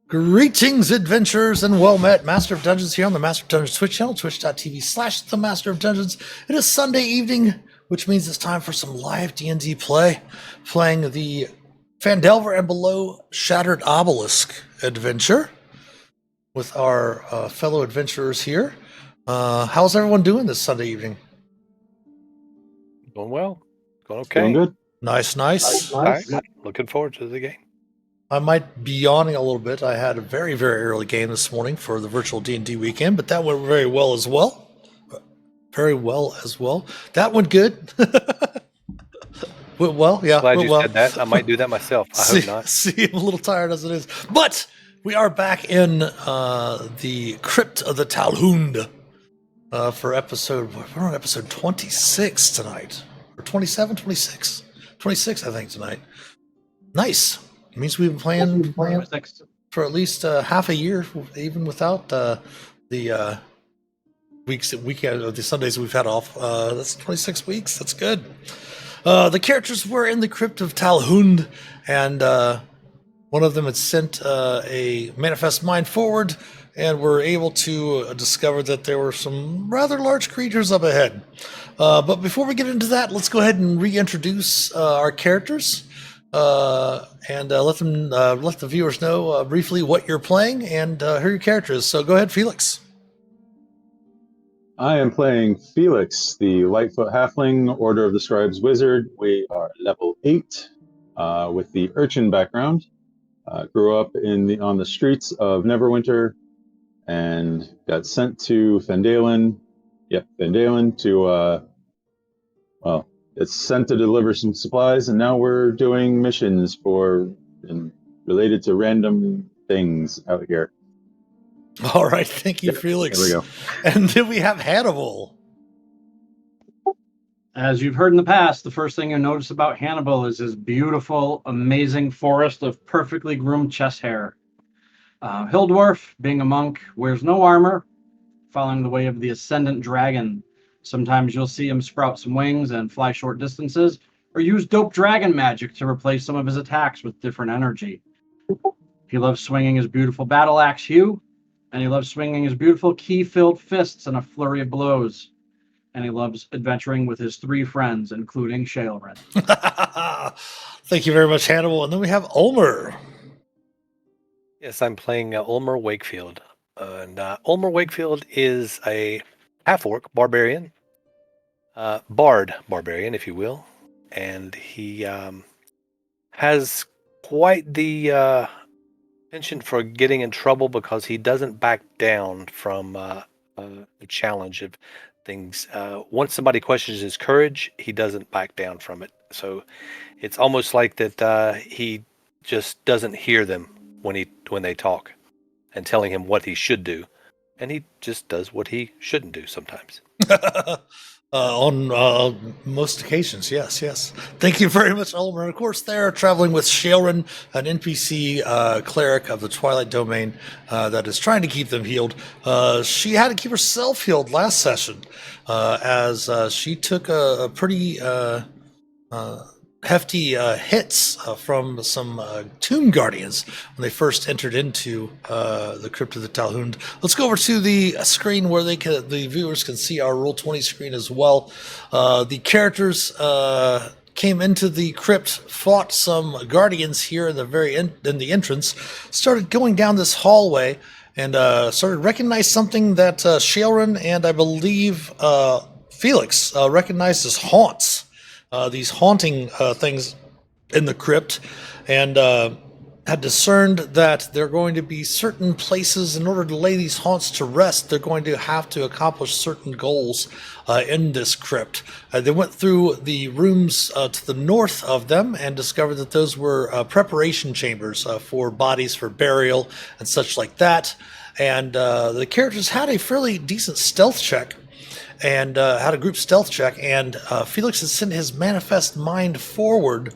Greetings, adventurers, and well met. Master of Dungeons here on the Master of Dungeons Twitch channel, twitch.tv/themasterofdungeons. It is Sunday evening, which means it's time for some live D&D play, playing the Phandelver and Below Shattered Obelisk adventure with our fellow adventurers here. How's everyone doing this Sunday evening? Going well. Going okay. Going good. Nice. All right. Looking forward to the game. I might be yawning a little bit. I had a very, very early game this morning for the virtual D&D weekend, but that went very well as well. That went good. Well, yeah. Glad you said that. I might do that myself. I hope not. See, I'm a little tired as it is. But we are back in the Crypt of the Talhund for we're on episode 26 tonight. Or 27, 26? 26, I think, tonight. Nice. It means we've been playing for at least half a year, even without the Sundays we've had off. That's 26 weeks. That's good. The characters were in the Crypt of Talhund, and one of them had sent a manifest mind forward, and were able to discover that there were some rather large creatures up ahead. But before we get into that, let's go ahead and reintroduce our characters. And let the viewers know briefly what you're playing and who your character is. So go ahead, Phelix. I am playing Phelix, the Lightfoot Halfling, Order of the Scribes Wizard. We are level 8 with the urchin background. Grew up on the streets of Neverwinter and got sent to Phandelver. Phandelver to it's sent to deliver some supplies, and now we're doing missions related to random things out here. All right, thank you, Phelix. There we go. And then we have Hannibal. As you've heard in the past, the first thing you notice about Hannibal is his beautiful, amazing forest of perfectly groomed chest hair. Hill Dwarf, being a monk, wears no armor, following the way of the Ascendant Dragon. Sometimes you'll see him sprout some wings and fly short distances, or use dope dragon magic to replace some of his attacks with different energy. He loves swinging his beautiful battle axe Hugh, and he loves swinging his beautiful key-filled fists in a flurry of blows. And he loves adventuring with his 3 friends, including Shae. Thank you very much, Hannibal. And then we have Ulmor. Yes, I'm playing Ulmor Wakefield. And Ulmor Wakefield is a half-orc barbarian. Bard-barian, if you will. And he has quite the penchant for getting in trouble because he doesn't back down from the challenge of things. Once somebody questions his courage, he doesn't back down from it. So it's almost like that he just doesn't hear them when they talk and telling him what he should do. And he just does what he shouldn't do sometimes. On most occasions, yes. Thank you very much, Ulmor. And of course, they're traveling with Shae, an NPC cleric of the Twilight Domain that is trying to keep them healed. She had to keep herself healed last session as she took a pretty hefty hits from some tomb guardians when they first entered into the Crypt of the Talhund. Let's go over to the screen where the viewers can see our Roll20 screen as well. The characters came into the crypt, fought some guardians here in the entrance, started going down this hallway, and started recognize something that Shae and I believe Phelix recognized as haunts. These haunting things in the crypt, and had discerned that there are going to be certain places in order to lay these haunts to rest. They're going to have to accomplish certain goals in this crypt. They went through the rooms to the north of them and discovered that those were preparation chambers for bodies for burial and such like that. And the characters had a fairly decent stealth check. And had a group stealth check, and Phelix had sent his manifest mind forward,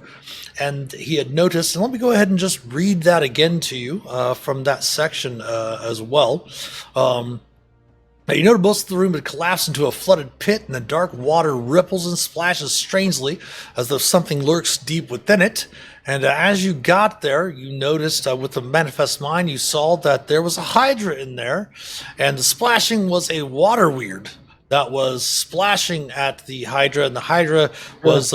and he had noticed, and let me go ahead and just read that again to you from that section as well. Now, you noted most of the room had collapsed into a flooded pit, and the dark water ripples and splashes strangely as though something lurks deep within it. And as you got there, you noticed with the manifest mind, you saw that there was a hydra in there, and the splashing was a water weird that was splashing at the hydra, and the hydra was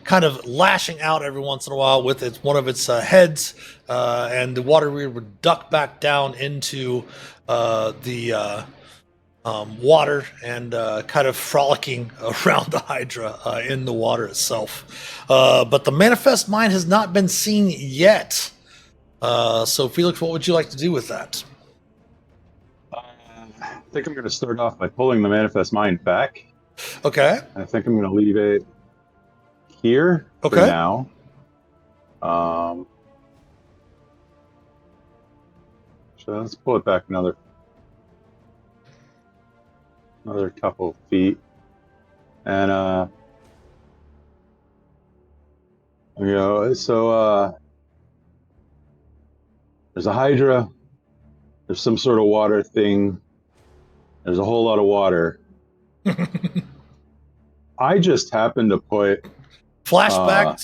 kind of lashing out every once in a while with one of its heads, and the water weird would duck back down into the water and kind of frolicking around the hydra in the water itself. But the manifest mind has not been seen yet. So Felix, what would you like to do with that? I think I'm going to start off by pulling the manifest mind back. Okay. I think I'm going to leave it here for now. So let's pull it back another couple feet, and so there's a hydra, there's some sort of water thing, there's a whole lot of water. I just happened to put flashback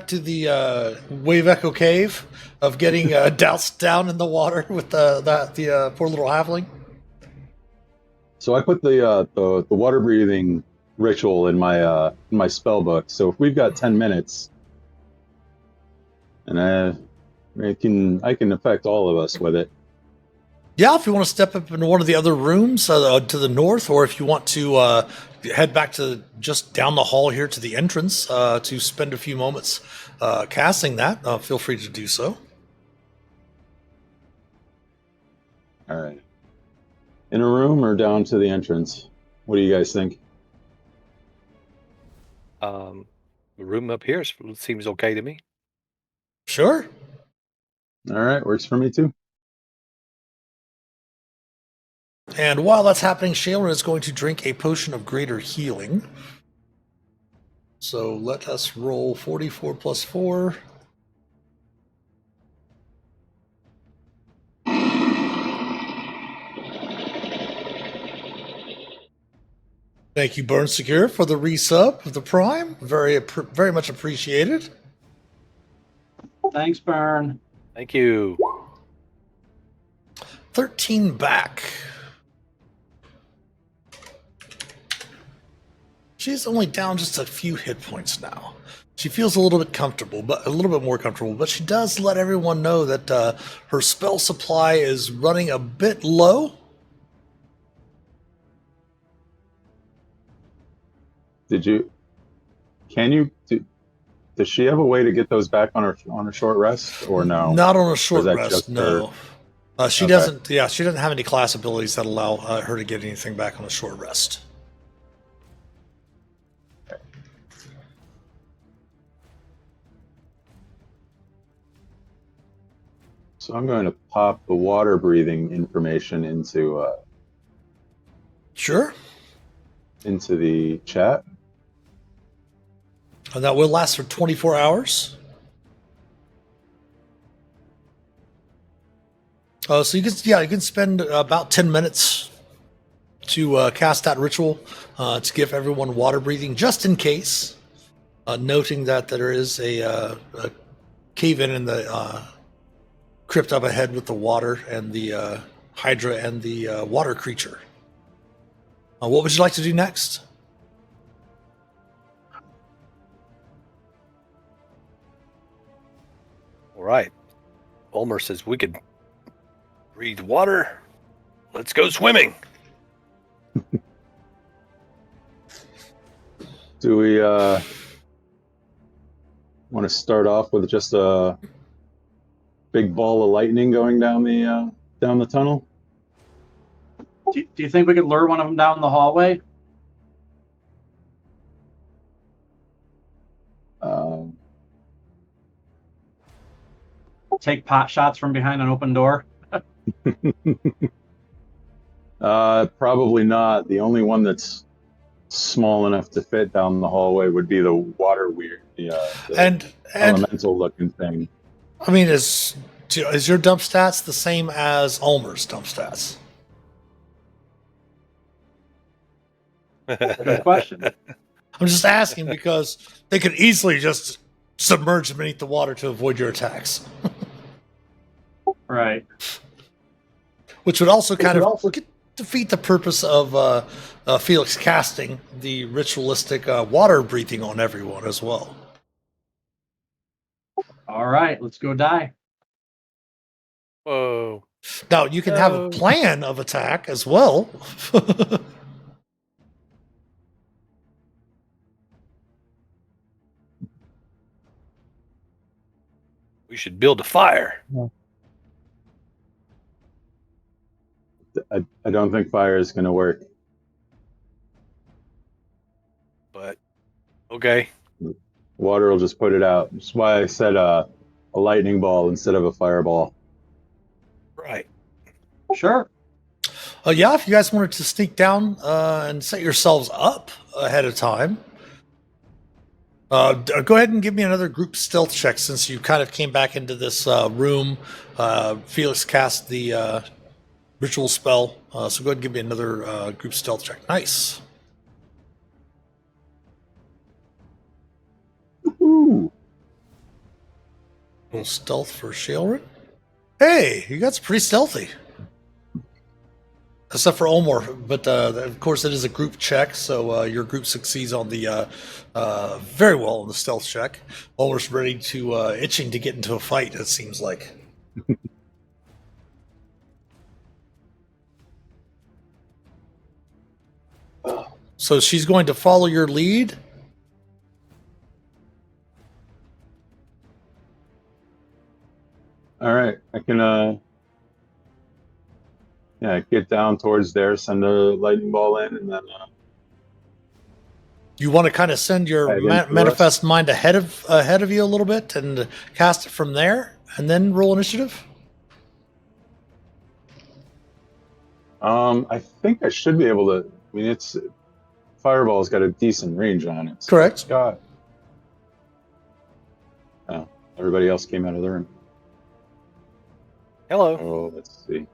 to the wave echo cave of getting doused down in the water with the poor little halfling. So I put the water breathing ritual in my spell book. So if we've got 10 minutes, and I can affect all of us with it. Yeah, if you want to step up into one of the other rooms to the north, or if you want to head back to just down the hall here to the entrance to spend a few moments casting that, feel free to do so. All right. In a room or down to the entrance? What do you guys think? The room up here seems okay to me. Sure. All right, works for me too. And while that's happening, Shaelin is going to drink a potion of greater healing. So let us roll 44 plus 4. Thank you, Burn Secure, for the resub of the Prime. Very much appreciated. Thanks, Burn. Thank you. 13 back. She's only down just a few hit points now. She feels a little bit more comfortable, but she does let everyone know that her spell supply is running a bit low. Does she have a way to get those back on her short rest, or no? Not on a short rest, no. She Okay. doesn't. Yeah, she doesn't have any class abilities that allow her to get anything back on a short rest. So I'm going to pop the water breathing information into Sure. into the chat. And that will last for 24 hours. So you can spend about 10 minutes to cast that ritual to give everyone water breathing, just in case. Noting that there is a cave in the crypt up ahead with the water and the hydra and the water creature. What would you like to do next? All right. Ulmor says we could breathe water. Let's go swimming. Do we want to start off with just a big ball of lightning going down the tunnel? Do you think we could lure one of them down the hallway? Take pot shots from behind an open door? Probably not. The only one that's small enough to fit down the hallway would be the water weird, the elemental looking thing. I mean, is your dump stats the same as Ulmer's dump stats? Good question. I'm just asking because they could easily just submerged beneath the water to avoid your attacks. Right. Which would also kind of defeat the purpose of Phelix casting the ritualistic water breathing on everyone as well. All right, let's go die. Whoa. Now, you can have a plan of attack as well. We should build a fire. I don't think fire is going to work. But okay. Water will just put it out. That's why I said a lightning ball instead of a fireball. Right. Sure. Yeah, if you guys wanted to sneak down and set yourselves up ahead of time, go ahead and give me another group stealth check since you kind of came back into this room. Felix cast the ritual spell, so go ahead and give me another group stealth check. Nice. Ooh. Little stealth for Shaelrin. Hey, you guys are pretty stealthy. Except for Ulmor, but of course it is a group check, so your group succeeds on the very well on the stealth check. Ulmor's ready to itching to get into a fight. It seems like. So she's going to follow your lead. All right, I can get down towards there, send a lightning ball in, and then You want to kind of send your Head into manifest mind ahead of you a little bit and cast it from there, and then roll initiative. I think I should be able to. I mean, it's fireball's got a decent range on it. So Correct. it's got. Oh, everybody else came out of the room. Hello. Oh, let's see.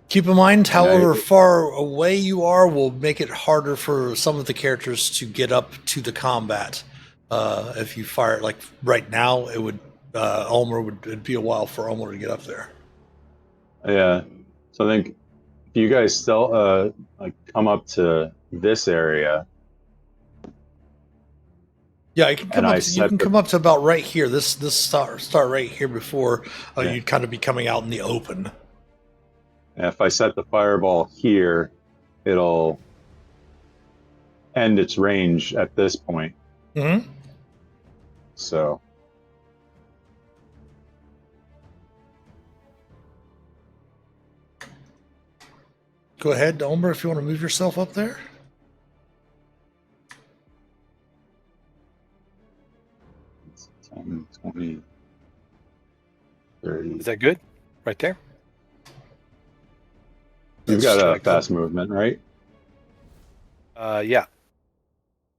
Keep in mind, however far away you are will make it harder for some of the characters to get up to the combat. If you fire it like right now, it would it'd be a while for Ulmor to get up there. Yeah, so I think if you guys still come up to this area. Yeah, you can come up. You can come up to about right here. This start right here before you'd kind of be coming out in the open. If I set the fireball here, it'll end its range at this point. Mm-hmm. So. Go ahead, Ulmor, if you want to move yourself up there. It's 10, 20, 30. Is that good? Right there? You've got a fast movement, right? Yeah.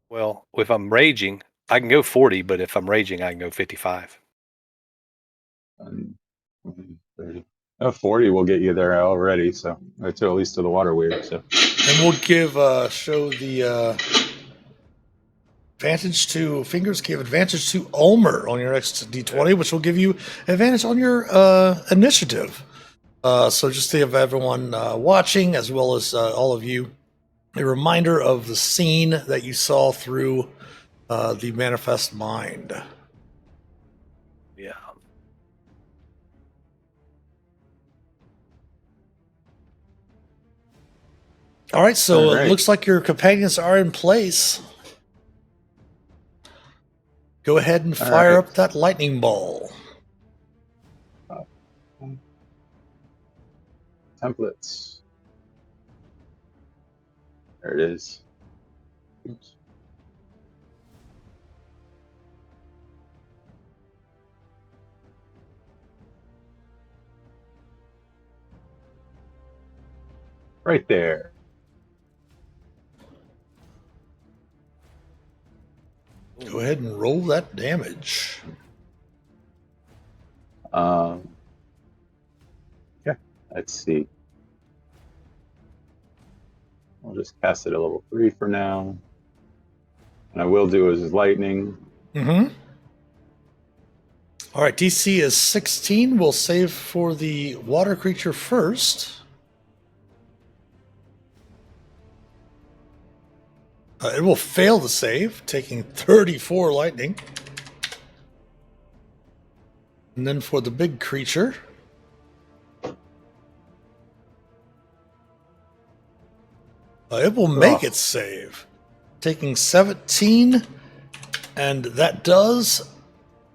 Well, if I'm raging, I can go 40, but if I'm raging, I can go 55. 10, 20, 30. 40 will get you there already, so to at least to the water weir. So. And we'll give show the advantage to fingers. Give advantage to Ulmor on your next D20, which will give you advantage on your initiative. So just to have everyone watching, as well as all of you, a reminder of the scene that you saw through the manifest mind. Yeah. All right, so it looks like your companions are in place. Go ahead and fire up that lightning ball. Templates. There it is. Oops. Right there. Go ahead and roll that damage. Yeah, let's see. I'll just cast it at level 3 for now. And I will do his lightning. Mm-hmm. All right, DC is 16. We'll save for the water creature first. It will fail the save, taking 34 lightning. And then for the big creature, it will make its save, taking 17, and that does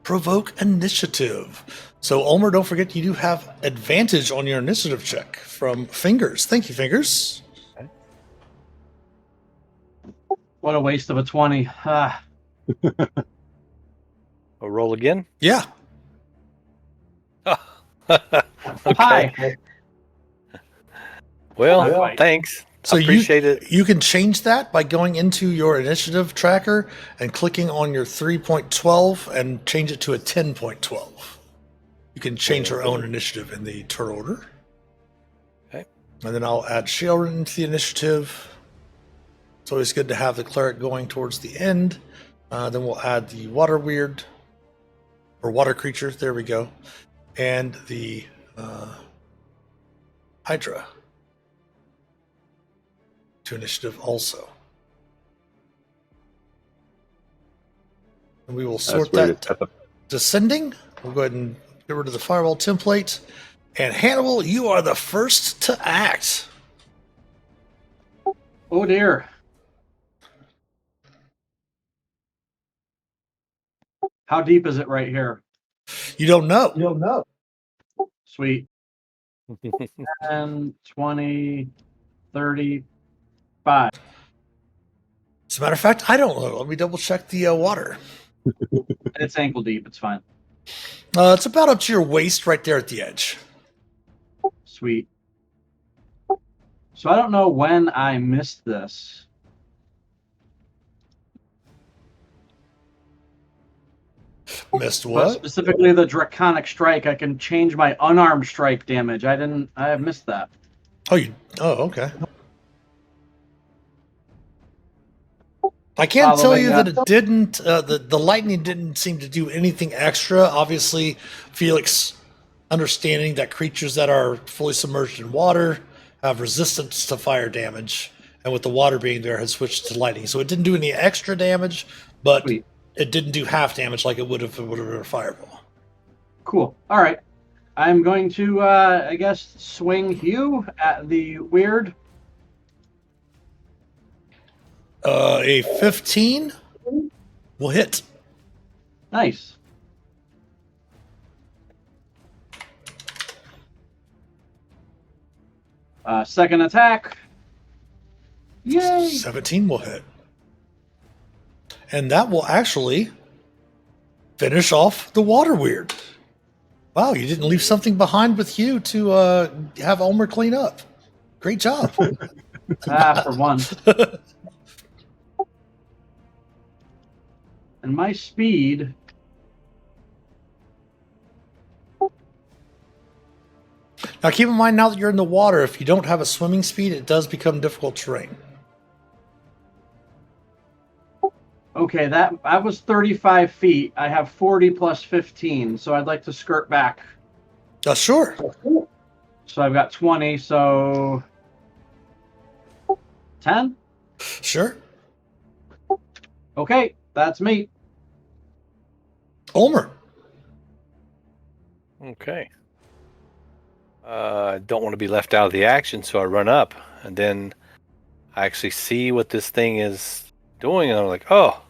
provoke initiative. So, Ulmor, don't forget you do have advantage on your initiative check from Fingers. Thank you, Fingers. What a waste of a 20. Ah, I'll roll again. Yeah. Okay. Hi. Well, thanks. So Appreciate it. you can change that by going into your initiative tracker and clicking on your 3.12 and change it to a 10.12. You can change your own initiative in the turn order. Okay. And then I'll add Shae into the initiative. It's always good to have the cleric going towards the end. Then we'll add the water weird or water creature. There we go. And the Hydra to initiative also. And we will sort that descending. We'll go ahead and get rid of the firewall template. And Hannibal, you are the first to act. Oh dear. How deep is it right here? You don't know. Sweet. 10, 20, 35. As a matter of fact, I don't know. Let me double check the water. It's ankle deep. It's fine. It's about up to your waist right there at the edge. Sweet. So I don't know when I missed this. Missed But what? specifically the draconic strike, I can change my unarmed strike damage. I missed that. Okay. I can't tell you that it didn't, the lightning didn't seem to do anything extra. Obviously, Phelix understanding that creatures that are fully submerged in water have resistance to fire damage, and with the water being there, has switched to lightning. So it didn't do any extra damage, but Sweet. it didn't do half damage like it would have if it would have been a fireball. Cool. All right. I'm going to, I guess, swing Hugh at the weird. A 15 will hit. Nice. Second attack. Yay! 17 will hit. And that will actually finish off the water weird. Wow, you didn't leave something behind with you to have Ulmor clean up. Great job. For one. And my speed. Now keep in mind, now that you're in the water, if you don't have a swimming speed, it does become difficult terrain. Okay, that I was 35 feet. I have 40 plus 15, so I'd like to skirt back. Sure. So I've got 20, so 10? Sure. Okay, that's me. Ulmor. Okay. I don't want to be left out of the action, so I run up, and then I actually see what this thing is doing, and I'm like, oh,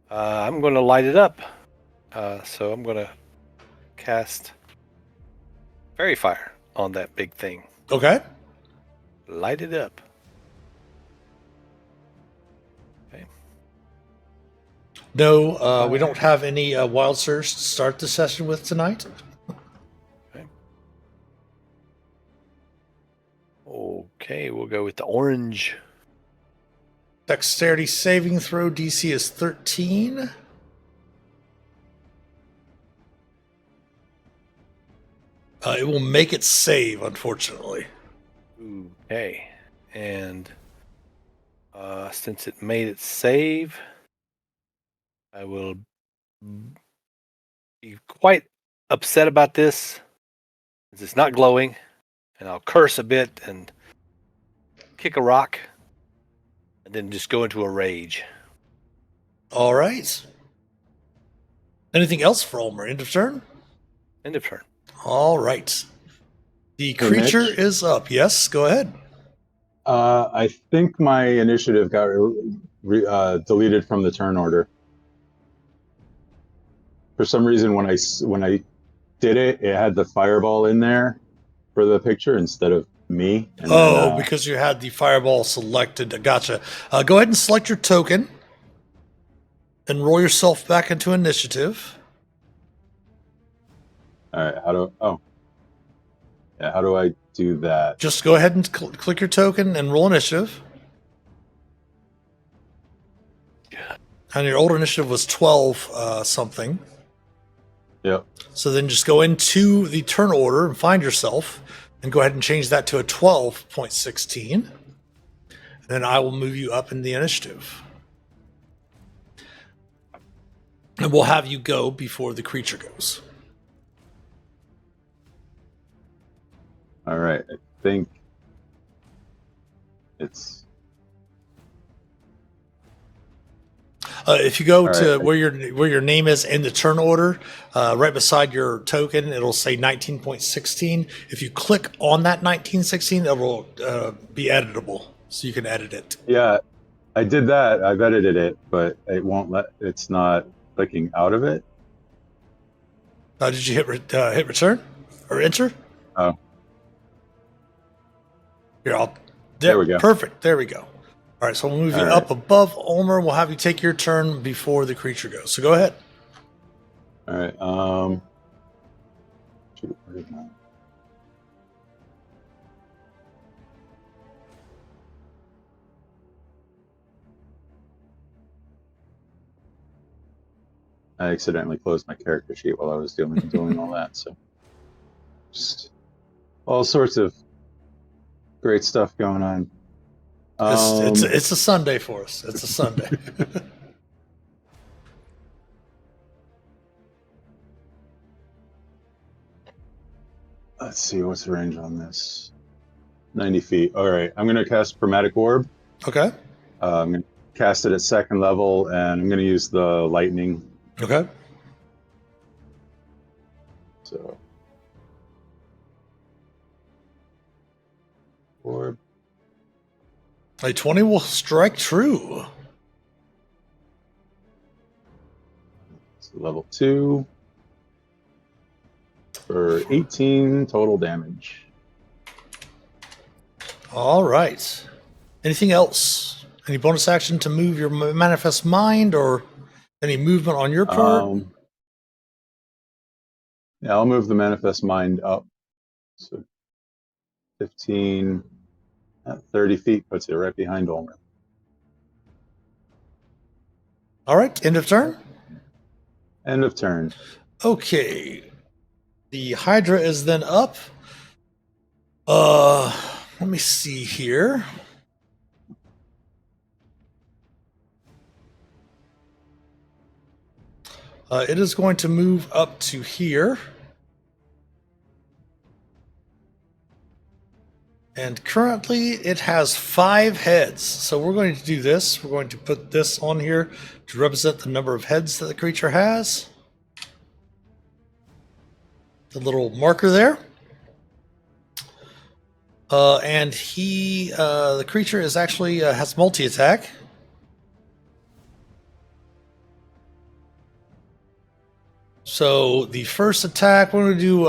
I'm going to light it up. So I'm going to cast Fairy Fire on that big thing. Okay. Light it up. Okay. No, we don't have any wild surge to start the session with tonight. Okay, we'll go with the orange. Dexterity saving throw DC is 13. It will make it save, unfortunately. Okay, and Since it made its save, I will be quite upset about this, because it's not glowing, and I'll curse a bit and kick a rock, and then just go into a rage. All right. Anything else for Ulmor? End of turn? End of turn. All right. The creature Mitch? is up. Yes, go ahead. I think my initiative got deleted from the turn order. For some reason, when I did it, it had the fireball in there for the picture instead of me. And then, Because you had the fireball selected. Gotcha. Go ahead and select your token and roll yourself back into initiative. all right, how do I do that? Just go ahead and click your token and roll initiative. And your old initiative was 12 something. Yep. So then just go into the turn order and find yourself and go ahead and change that to a 12.16. And then I will move you up in the initiative. And we'll have you go before the creature goes. All right, I think it's... If you go All to right. where your name is in the turn order, right beside your token, it'll say 19.16. If you click on that 1916, it will be editable, so you can edit it. Yeah, I did that. I've edited it, but it won't let. It's not clicking out of it. Did you hit return or enter? Oh, Here, There we go. Perfect. There we go. All right, so we'll move you All right. up above Ulmor. We'll have you take your turn before the creature goes. So go ahead. all right. Shoot, where is my... I accidentally closed my character sheet while I was doing all that. So, just all sorts of great stuff going on. It's a Sunday for us. It's a Sunday. Let's see, what's the range on this? 90 feet. All right, I'm going to cast Chromatic Orb. Okay. I'm going to cast it at second level, and I'm going to use the lightning. Okay. So, orb. A 20 will strike true. So level 2 for 18 total damage. All right. Anything else? Any bonus action to move your manifest mind or any movement on your part? Yeah, I'll move the manifest mind up. So 15 at 30 feet puts it right behind Ulmor. All right. End of turn. End of turn. Okay. The Hydra is then up. Let me see here. It is going to move up to here. And currently it has 5 heads. So we're going to do this. We're going to put this on here to represent the number of heads that the creature has. The little marker there. And the creature is actually has multi-attack. So the first attack, we're going to do,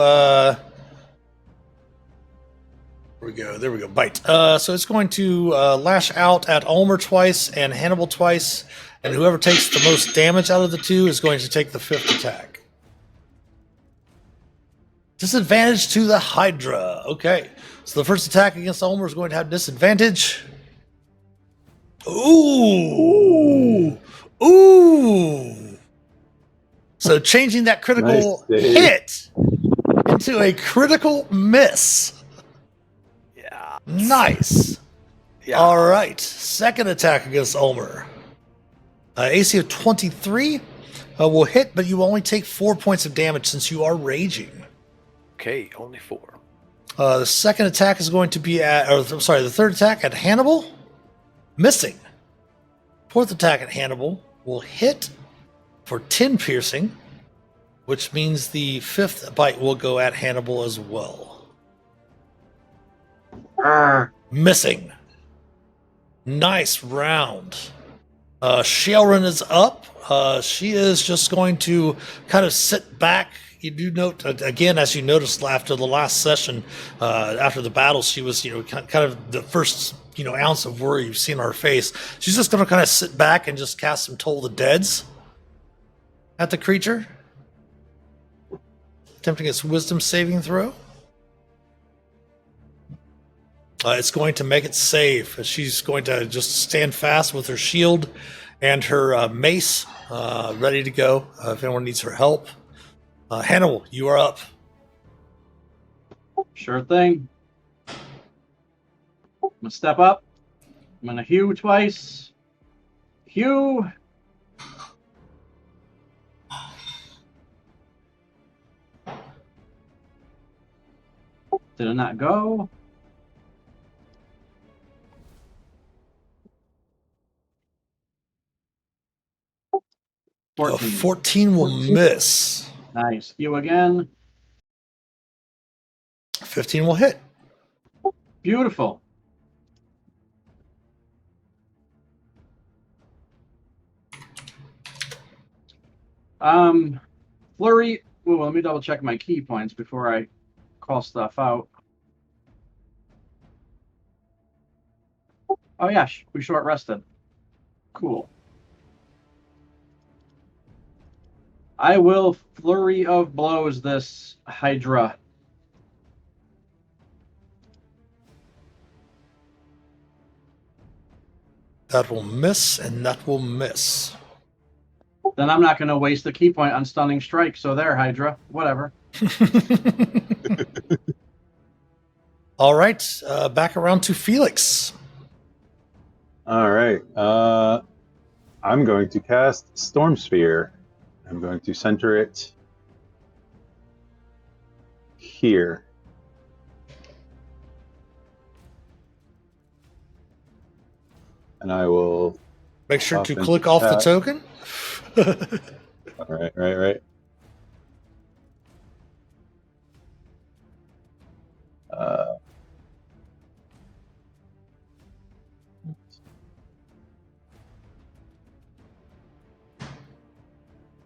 there we go, bite. So it's going to lash out at Ulmor twice and Hannibal twice, and whoever takes the most damage out of the two is going to take the 5th attack. Disadvantage to the Hydra. Okay, so the first attack against Ulmor is going to have disadvantage. Ooh! So changing that critical Nice hit into a critical miss. Yeah. Nice. Yeah. All right. Second attack against Ulmor. AC of 23 will hit, but you only take 4 points of damage since you are raging. Okay, only 4. The second attack is going to be the third attack at Hannibal. Missing. Fourth attack at Hannibal will hit for 10 piercing, which means the fifth bite will go at Hannibal as well. Missing. Nice round. Shaelrin is up. She is just going to kind of sit back. You do note, again, as you noticed after the last session, after the battle, she was, kind of the first, ounce of worry you've seen on her face. She's just going to kind of sit back and just cast some Toll the Deads at the creature. Attempting its wisdom saving throw. It's going to make it save. She's going to just stand fast with her shield and her mace ready to go if anyone needs her help. Hannibal, you are up. Sure thing. I'm going to step up. I'm going to hew twice. Hew. Did it not go? A 14 will miss. Nice. Hew again. 15 will hit. Beautiful. Flurry. Ooh, let me double check my key points before I call stuff out. Oh yeah, we short rested. Cool. I will flurry of blows this Hydra. That will miss, and that will miss. Then I'm not going to waste the key point on stunning strike. So there, Hydra. Whatever. All right, back around to Phelix. All right. I'm going to cast Storm Sphere. I'm going to center it here. And I will Make sure to into click off the chat. token. Right.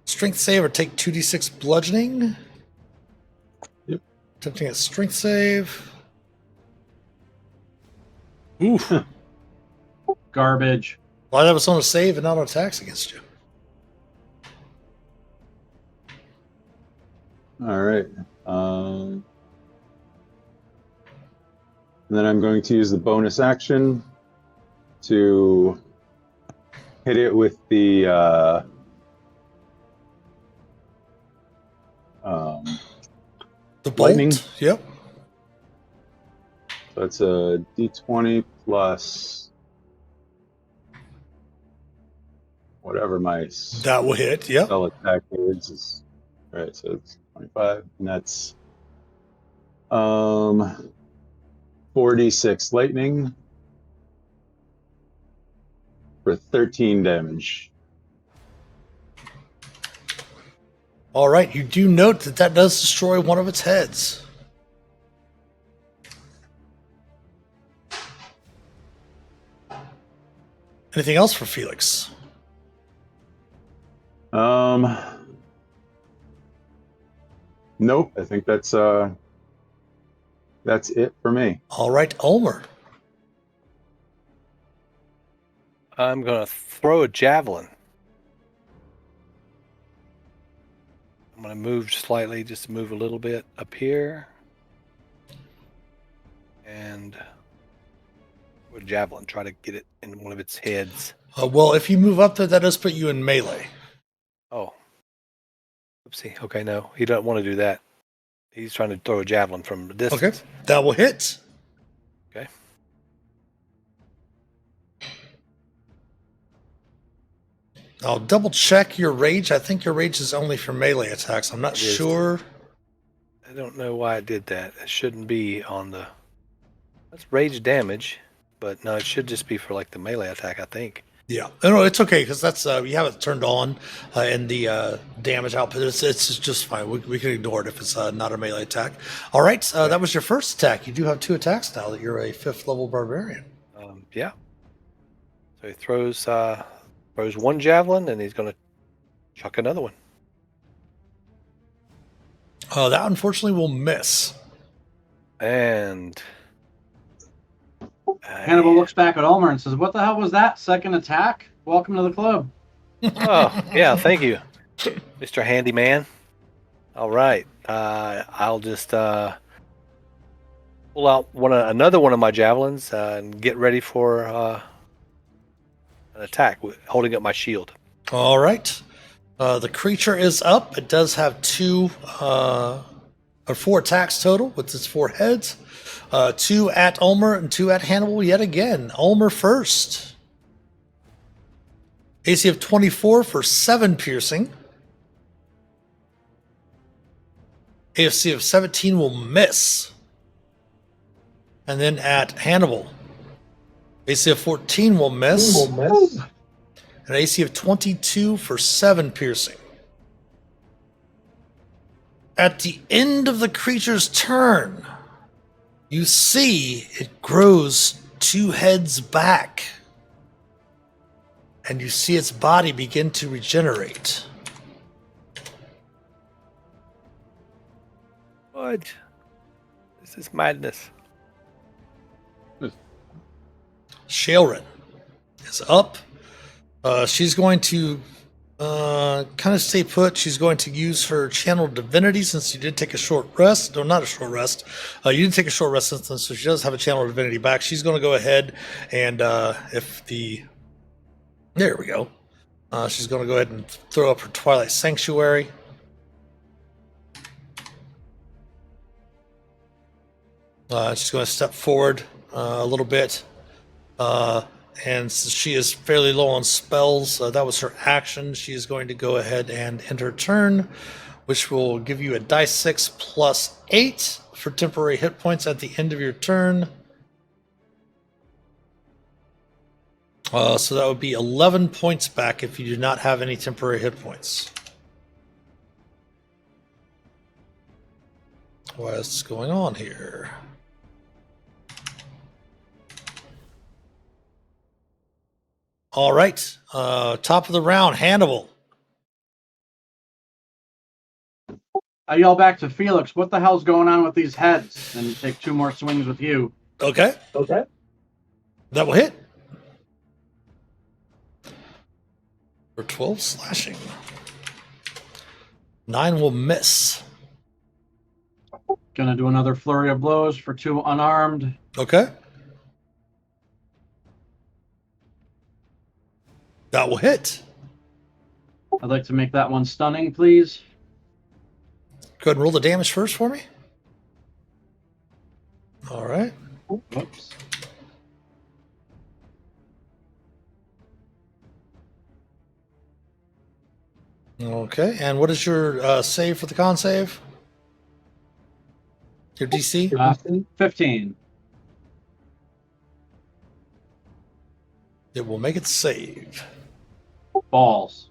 Strength save or take 2d6 bludgeoning. Yep. Attempting a strength save. Oof. Garbage. Why that was on a save and not on attacks against you? All right. And then I'm going to use the bonus action to hit it with the The bolt. Lightning. Yep. So it's a d20 plus whatever my That will hit. Yep. spell attack is. All right, so it's 25, and that's 4d6 lightning for 13 damage. All right. You do note that that does destroy one of its heads. Anything else for Phelix? Nope. I think that's it for me. All right, Ulmor. I'm going to throw a javelin. I'm going to move slightly, just to move a little bit up here. And with a javelin, try to get it in one of its heads. Well, if you move up there, that does put you in melee. Oh. Oopsie. Okay, no. He doesn't want to do that. He's trying to throw a javelin from a distance. Okay. That will hit. Okay. I'll double check your rage. I think your rage is only for melee attacks. I'm not It is. sure. I don't know why I did that. It shouldn't be on the. That's rage damage, but no, it should just be for like the melee attack, I think. Yeah, no, it's okay because that's you have it turned on in the damage output. It's just fine. We can ignore it if it's not a melee attack. All right, that was your first attack. You do have 2 attacks now that you're a 5th level barbarian. Yeah. So he throws 1 javelin, and he's going to chuck another one. That unfortunately will miss. And Hannibal looks back at Ulmor and says, "What the hell was that? Second attack? Welcome to the club." Oh, yeah, thank you, Mr. Handyman. All right. I'll just pull out another one of my javelins and get ready for an attack, holding up my shield. All right. The creature is up. It does have 4 attacks total with its 4 heads. 2 at Ulmor and 2 at Hannibal yet again. Ulmor first. AC of 24 for 7 piercing. AFC of 17 will miss. And then at Hannibal, AC of 14 will miss. An AC of 22 for 7 piercing. At the end of the creature's turn, you see it grows 2 heads back. And you see its body begin to regenerate. What? This is madness. Shaelrin is up. She's going to kind of stay put. She's going to use her channel divinity since you did take a short rest. No, not a short rest. You didn't take a short rest since, so she does have a channel divinity back. She's going to go ahead and there we go. She's going to go ahead and throw up her Twilight Sanctuary. She's going to step forward a little bit. And since she is fairly low on spells, that was her action. She is going to go ahead and end her turn, which will give you a die 6 plus 8 for temporary hit points at the end of your turn. So that would be 11 points back if you do not have any temporary hit points. What's going on here? All right. Top of the round, Hannibal. I yell back to Phelix, "What the hell's going on with these heads?" And take 2 more swings with you. Okay. That will hit. For 12 slashing. 9 will miss. Gonna do another flurry of blows for 2 unarmed. Okay. That will hit. I'd like to make that one stunning, please. Go ahead and roll the damage first for me. All right. Whoops. Okay. And what is your save for the con save? Your DC? 15. It will make it save. Balls.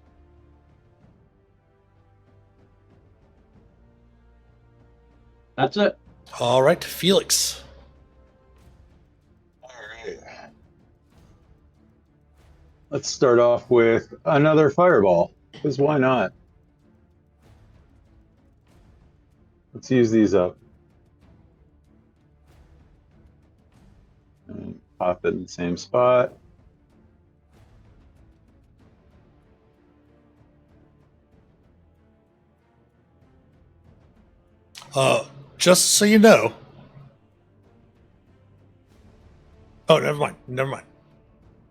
That's it. All right, Phelix. All right. Let's start off with another fireball, because why not? Let's use these up. And pop it in the same spot. Just so you know. Oh, never mind.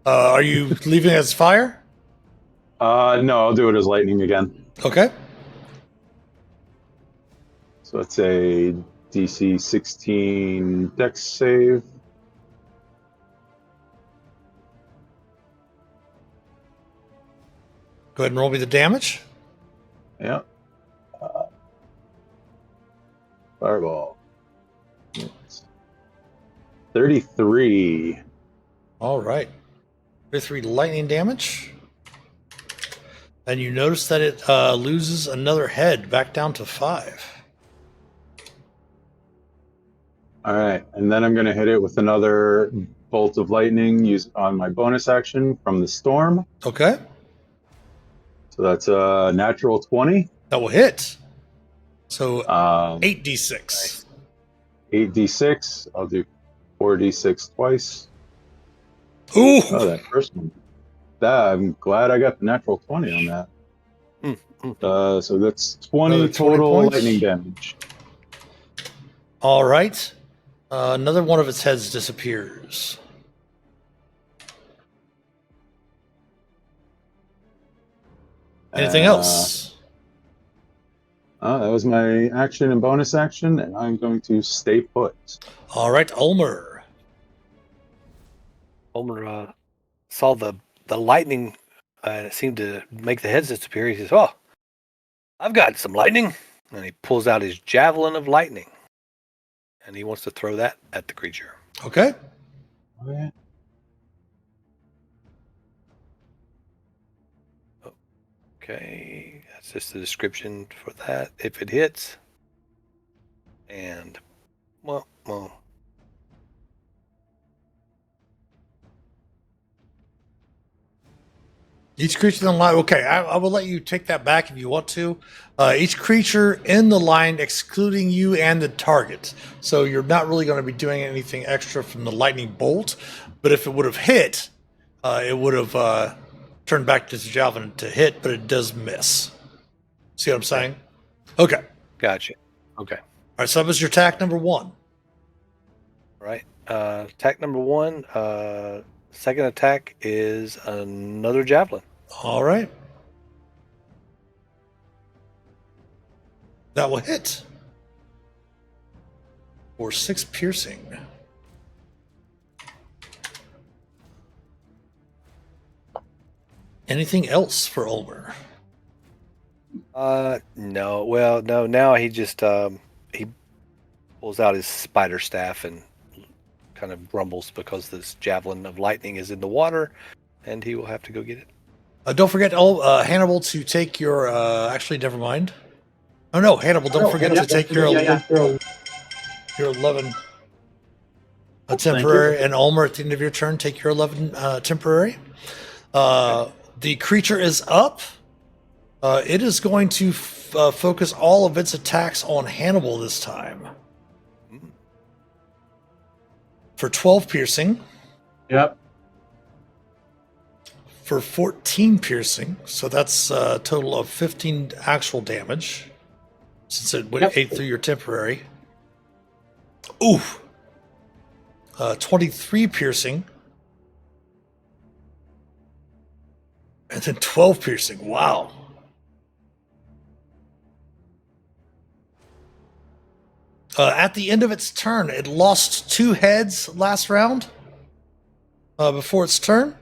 Are you leaving it as fire? No, I'll do it as lightning again. Okay. So it's a DC 16 Dex save. Go ahead and roll me the damage. Yeah. Fireball. 33. All right. 33 lightning damage. And you notice that it loses another head back down to 5. All right, and then I'm going to hit it with another bolt of lightning used on my bonus action from the storm. Okay. So that's a natural 20. That will hit. So 8d6. Nice. 8d6. I'll do 4d6 twice. Ooh. Oh, that first one. I'm glad I got the natural 20 on that. So that's 20 Another 20 total points. lightning damage. All right. Another one of its heads disappears. Anything else? That was my action and bonus action, and I'm going to stay put. All right, Ulmor. Ulmor saw the lightning, and it seemed to make the heads disappear. He says, "Oh, I've got some lightning," and he pulls out his javelin of lightning, and he wants to throw that at the creature. Okay. Okay, that's just the description for that. If it hits, and well. Each creature in the line. Okay, I will let you take that back if you want to. Each creature in the line, excluding you and the target. So you're not really going to be doing anything extra from the lightning bolt. But if it would have hit, it would have turned back to the javelin to hit, but it does miss. See what I'm saying? Okay. All Gotcha. Okay. right. So that was your attack number 1. All right. Attack number 1. Second attack is another javelin. All right. That will hit. For 6 piercing. Anything else for Ulmor? No. Well, no. Now he just he pulls out his spider staff and kind of grumbles because this javelin of lightning is in the water, and he will have to go get it. Don't forget, Hannibal, to take your. Actually, never mind. Oh no, Hannibal! Don't forget to take your 11 temporary, and Ulmor at the end of your turn, take your 11 temporary. The creature is up. It is going to focus all of its attacks on Hannibal this time. For 12 piercing. Yep. For 14 piercing. So that's a total of 15 actual damage. Since it went 8 through your temporary. Ooh. 23 piercing. And then 12 piercing. Wow. At the end of its turn, it lost 2 heads last round. Before its turn,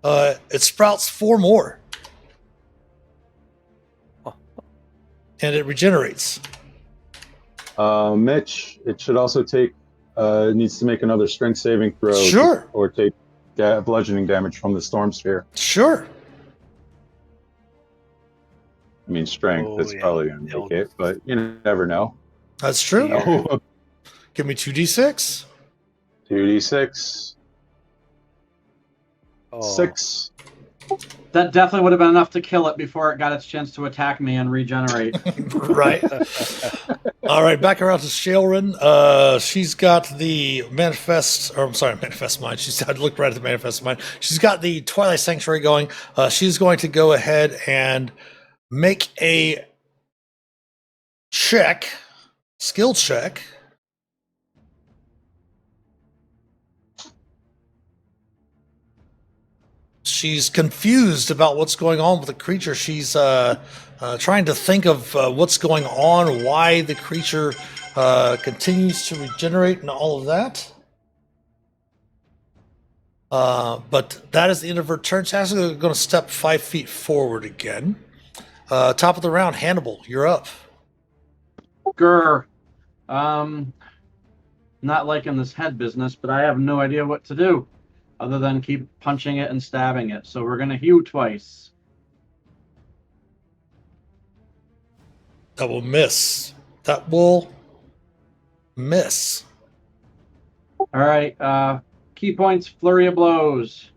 it sprouts 4 more, and it regenerates. Mitch, it should also take. Needs to make another strength saving throw. Sure. Or take bludgeoning damage from the storm sphere. Sure. I mean, strength is yeah. probably going to make it, but you never know. That's true. Oh, Give me 2d6. 2d6. Oh. 6. That definitely would have been enough to kill it before it got its chance to attack me and regenerate. Right. All right, back around to Shaelrin. She's got the manifest mind. I looked right at the manifest mind. She's got the Twilight Sanctuary going. She's going to go ahead and make a skill check. She's confused about what's going on with the creature. She's trying to think of what's going on, why the creature continues to regenerate and all of that. But that is the end of her turn. She's actually going to step 5 feet forward again. Top of the round, Hannibal, you're up. Grr. Not liking this head business, but I have no idea what to do other than keep punching it and stabbing it. So we're going to hew twice. That will miss. That will miss. All right. Key points, flurry of blows.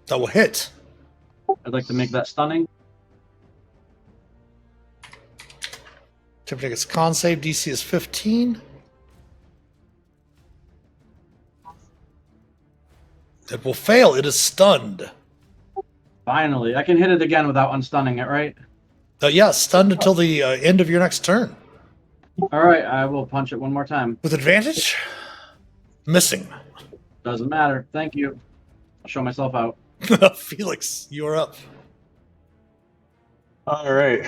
That will hit. I'd like to make that stunning. Attempting its con save, DC is 15. It will fail. It is stunned. Finally, I can hit it again without unstunning it, right? Yeah, stunned until the end of your next turn. All right, I will punch it one more time. With advantage? Missing. Doesn't matter. Thank you. I'll show myself out. Felix, you are up. All right.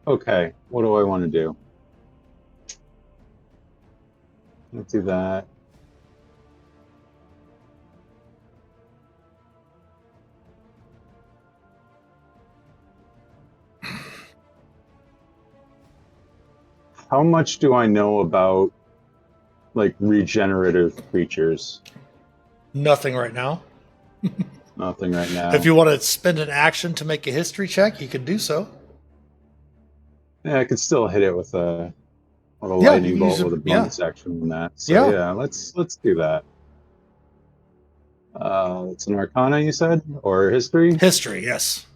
Okay, what do I want to do? Let's do that. How much do I know about, like, regenerative creatures? Nothing right now. Nothing right now. If you want to spend an action to make a history check, you can do so. Yeah, I could still hit it with a lightning you bolt use with a it- yeah. bonus action on that. So Yeah. yeah, let's do that. It's an Arcana, you said, or history? History, yes.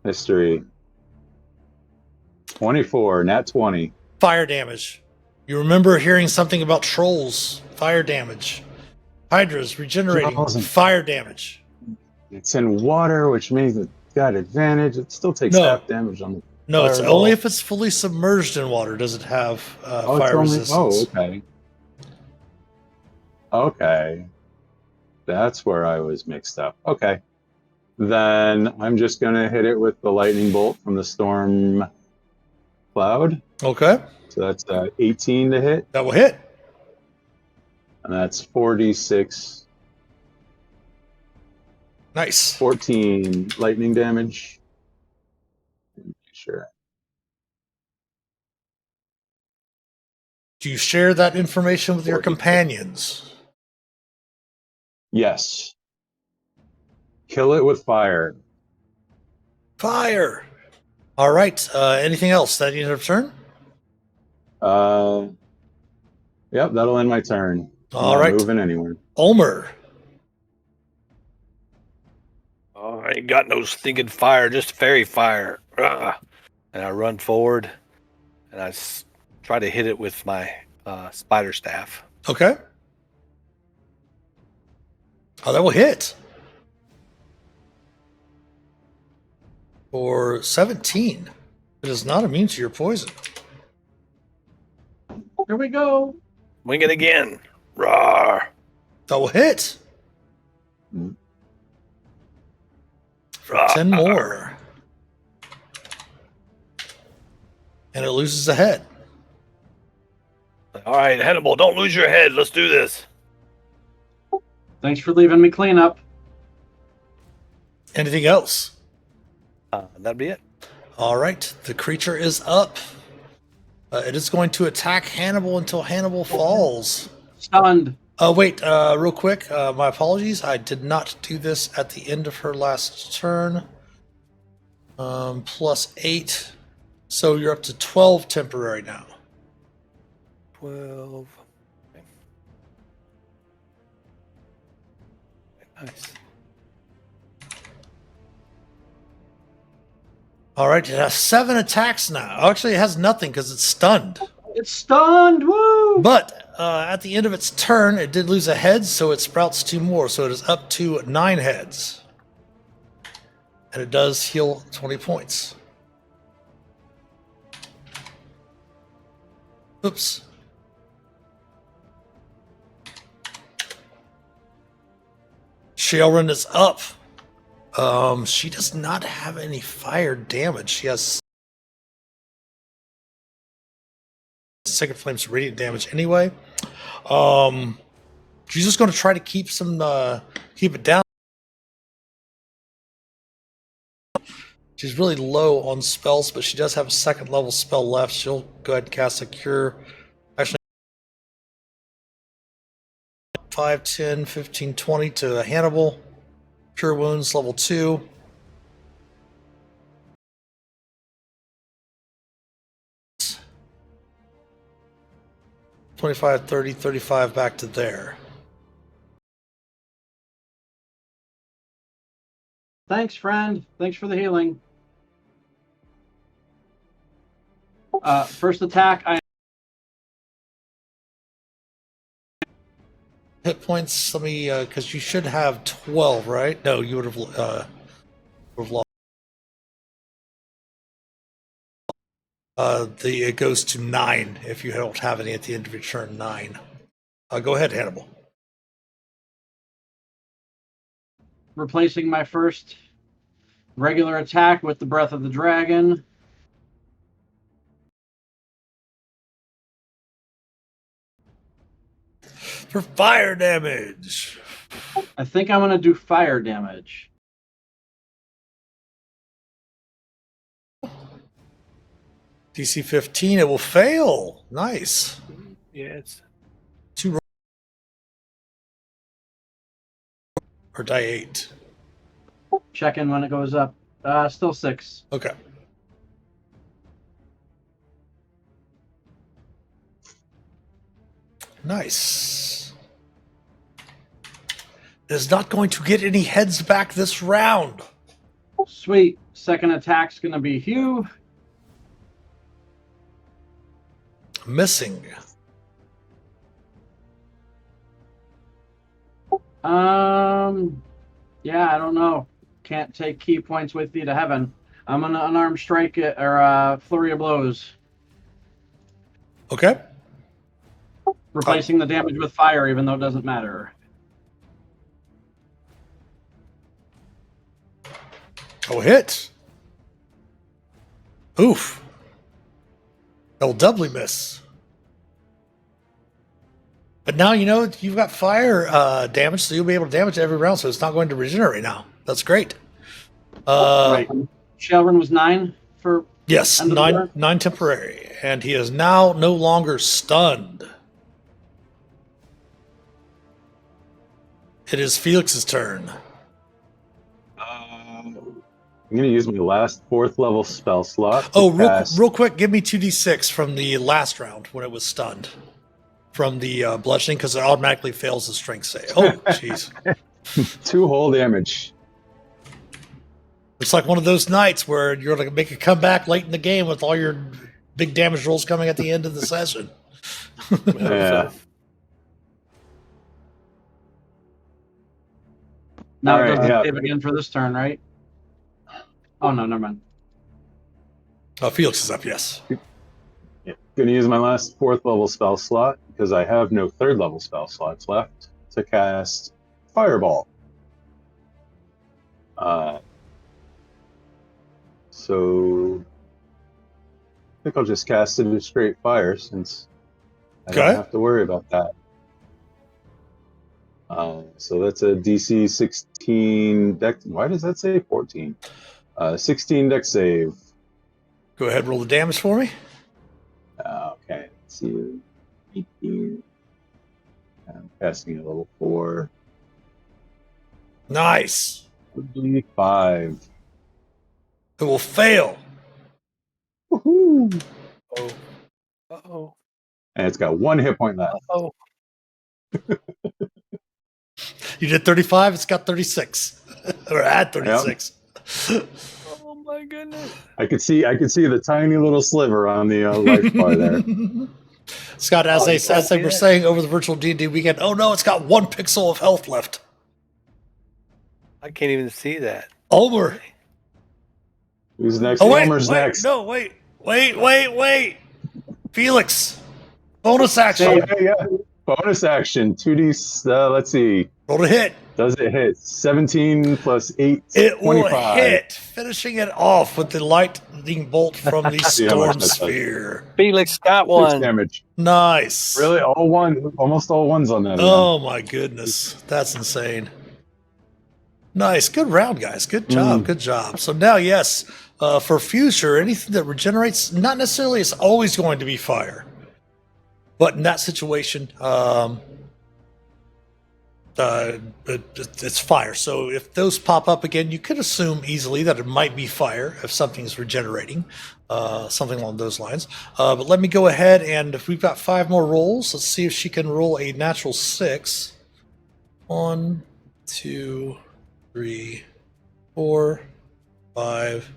History. 24, nat 20. Fire damage. You remember hearing something about trolls. Fire damage. Hydras regenerating. Trolls and- Fire damage. It's in water, which means it's got advantage. It still takes No. half damage on the. No, it's Fireball. only if it's fully submerged in water does it have fire resistance. Oh, okay. Okay. That's where I was mixed up. Okay. Then I'm just going to hit it with the lightning bolt from the storm cloud. Okay, So that's 18 to hit, that will hit. and that's 46, Nice. 14 lightning damage. Sure. Do you share that information with your 46. companions? Yes. Kill it with fire. Fire. All right. Anything else that you have turn? Yep, that'll end my turn. I'm All not right. moving anywhere. Ulmor. Oh, I ain't got no stinking fire, just fairy fire. Ugh. And I run forward, and I try to hit it with my spider staff. Okay. Oh, that will hit. For 17. It is not immune to your poison. Here we go. Wing it again. Rawr. That will hit. For 10 more. And it loses a head. All right, Hannibal, don't lose your head. Let's do this. Thanks for leaving me clean up. Anything else? That'd be it. All right. The creature is up. It is going to attack Hannibal until Hannibal falls. Stunned. Oh, wait, real quick. My apologies. I did not do this at the end of her last turn. Plus 8. So you're up to 12 temporary now. 12. Okay. Nice. All right, it has 7 attacks now. Actually, it has nothing because it's stunned. It's stunned. Woo! But at the end of its turn, it did lose a head, so it sprouts 2 more. So it is up to 9 heads. And it does heal 20 points. Oops. Shaelrun is up. She does not have any fire damage. She has Second Flame's radiant damage anyway. She's just going to try to keep it down. She's really low on spells, but she does have a second level spell left. She'll go ahead and cast a cure. Actually, 5, 10, 15, 20 to Hannibal. Cure wounds level 2. $25, $30, $35 back to there. Thanks, friend. Thanks for the healing. First attack, Hit points, let me, because you should have 12, right? No, you would have lost. It goes to 9 if you don't have any at the end of your turn. 9. Go ahead, Hannibal. replacing my first regular attack with the Breath of the Dragon. For fire damage. I think I'm going to do fire damage. DC 15, it will fail. Nice. Yeah, it's 2 or die 8. Check in when it goes up. Still 6. Okay. Nice. It is not going to get any heads back this round. Sweet. Second attack's going to be Hugh. Missing. Yeah, I don't know. Can't take key points with you to heaven. I'm gonna unarmed strike it, or flurry of blows, Okay. replacing the damage with fire, even though it doesn't matter. Oh, hit. Oof. That'll doubly miss. But now you know you've got fire damage, so you'll be able to damage every round, so it's not going to regenerate now. That's great. Right. Shelvin was 9 for. Yes, end of the turn? 9 temporary. And he is now no longer stunned. It is Felix's turn. I'm going to use my last 4th level spell slot. Oh, real quick, give me 2d6 from the last round when it was stunned. From the bludgeoning, because it automatically fails the strength save. Oh, jeez. 2 whole damage. It's like one of those nights where you're going to make a comeback late in the game with all your big damage rolls coming at the end of the session. Yeah. Now All it right, doesn't yeah. save again for this turn, right? Oh, no, never mind. Felix is up, yes. Going to use my last 4th level spell slot because I have no 3rd level spell slots left to cast Fireball. So I think I'll just cast it as straight fire since I Okay. don't have to worry about that. So that's a DC 16 deck. Why does that say 14? 16 deck save. Go ahead, roll the damage for me. Okay, let's see. 18. I'm casting at level 4. Nice. 5. It will fail. Woohoo! oh, uh-oh, And it's got 1 hit point left. uh-oh. You did 35, it's got 36. Or at 36. Oh my goodness. I could see the tiny little sliver on the life bar there. Scott, as you can't they see were that? saying over the virtual D&D weekend, oh no, it's got 1 pixel of health left. I can't even see that. Ulmor. Who's next? Oh, wait, Ulmer's wait, next. no, wait. Felix. Bonus action. Okay, yeah. Bonus action. 2D. Let's see. Roll to hit. Does it hit? 17 plus 8, It will 25. hit, finishing it off with the lightning bolt from the See how much storm that does. sphere. Felix got 6 one. damage. Nice. Really? Almost all ones on that. Oh my goodness. That's insane. Nice. Good round, guys. Good job. Good job. So now, yes, for future, anything that regenerates, not necessarily is always going to be fire. But in that situation, it's fire. So if those pop up again, you could assume easily that it might be fire if something's regenerating, something along those lines. But let me go ahead, and if we've got 5 more rolls, let's see if she can roll a natural 6. 1, 2, 3, 4, 5,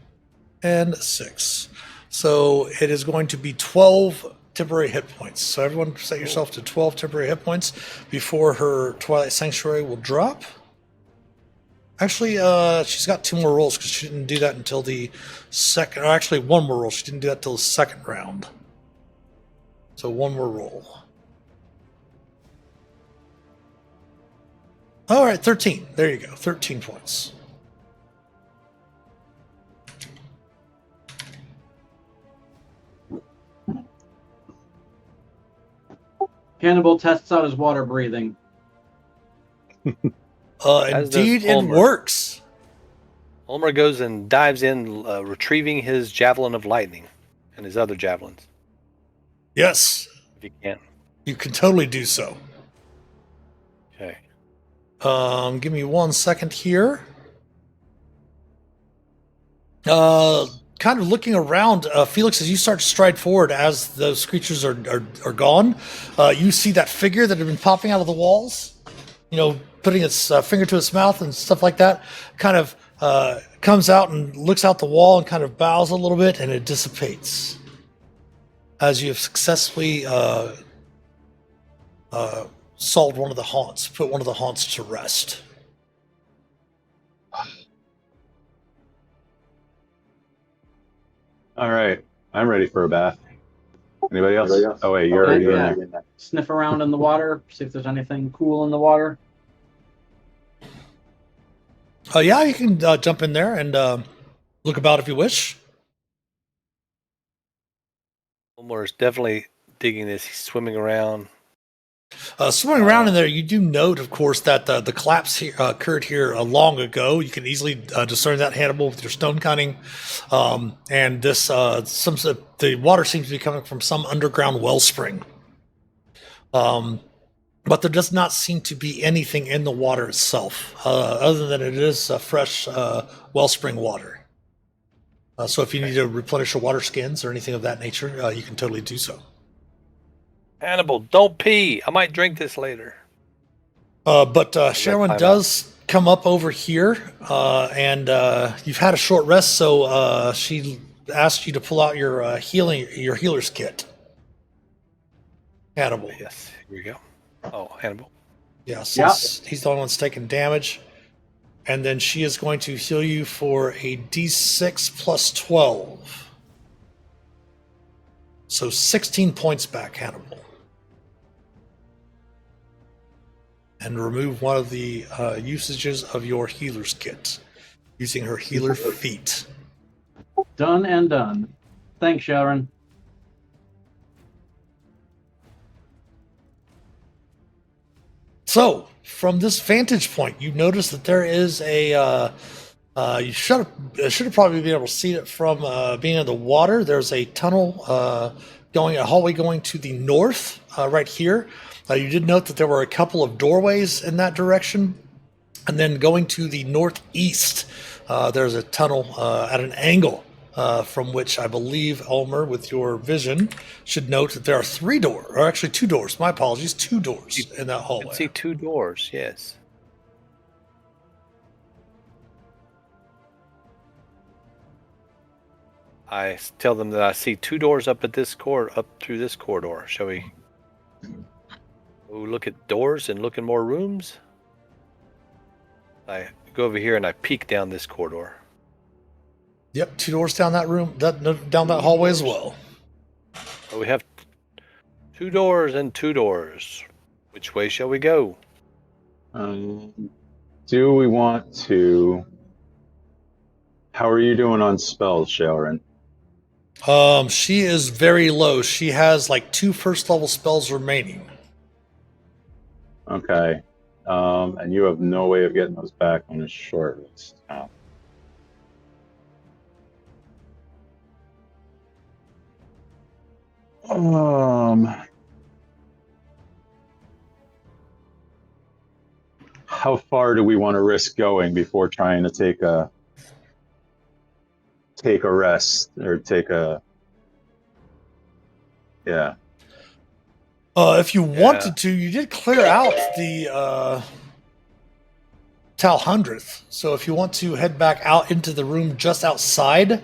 and 6. So it is going to be 12 temporary hit points. So everyone set yourself to 12 temporary hit points before her Twilight Sanctuary will drop. Actually, she's got 2 more rolls because she didn't do that until the second, or actually 1 more roll. She didn't do that until the second round. So 1 more roll. All right, 13. There you go. 13 points. Hannibal tests out his water breathing. Indeed, it Ulmor. works. Ulmor goes and dives in, retrieving his javelin of lightning and his other javelins, Yes, if he can. you can totally do so. Okay. Give me 1 second here. Kind of looking around, Felix, as you start to stride forward, as those creatures are gone, you see that figure that had been popping out of the walls, putting its finger to its mouth and stuff like that, kind of comes out and looks out the wall and kind of bows a little bit, and it dissipates as you have successfully solved one of the haunts, put one of the haunts to rest. All right. I'm ready for a bath. Anybody else? Oh, wait, you're already in there. Sniff around in the water, see if there's anything cool in the water. Yeah, you can jump in there and look about if you wish. Ulmor is definitely digging this. He's swimming around. Swimming around in there, you do note, of course, that the collapse here, occurred here long ago. You can easily discern that, Hannibal, with your stone cunning. And this, the water seems to be coming from some underground wellspring. But there does not seem to be anything in the water itself, other than it is fresh wellspring water. So if you need to replenish your water skins or anything of that nature, you can totally do so. Hannibal, don't pee. I might drink this later. But Sharon does come up over here, and you've had a short rest, so she asked you to pull out your healer's kit. Hannibal. Yes, here we go. Oh, Hannibal. Yes, he's the only one that's taking damage. And then she is going to heal you for a d6 plus 12. So 16 points back, Hannibal. And remove one of the usages of your healer's kit using her healer feat. Done and done. Thanks, Sharon. So, from this vantage point, you notice that there is a. You should have probably been able to see it from being in the water. There's a tunnel a hallway going to the north right here. You did note that there were a couple of doorways in that direction. And then going to the northeast, there's a tunnel at an angle from which I believe, Ulmor, with your vision, should note that there are 3 doors, or actually 2 doors. My apologies, 2 doors in that hallway. You can see 2 doors, yes. I tell them that I see 2 doors up through this corridor. Shall we look at doors and look in more rooms? I go over here and I peek down this corridor. Yep, 2 doors down that room, down that hallway as well. So we have 2 doors and 2 doors. Which way shall we go? Do we want to? How are you doing on spells, Shaoran? She is very low. She has like 2 first level spells remaining. Okay. And you have no way of getting those back on a short list. How far do we want to risk going before trying to take a rest or take a yeah. If you wanted to, you did clear out the Tal Hundredth. So if you want to head back out into the room just outside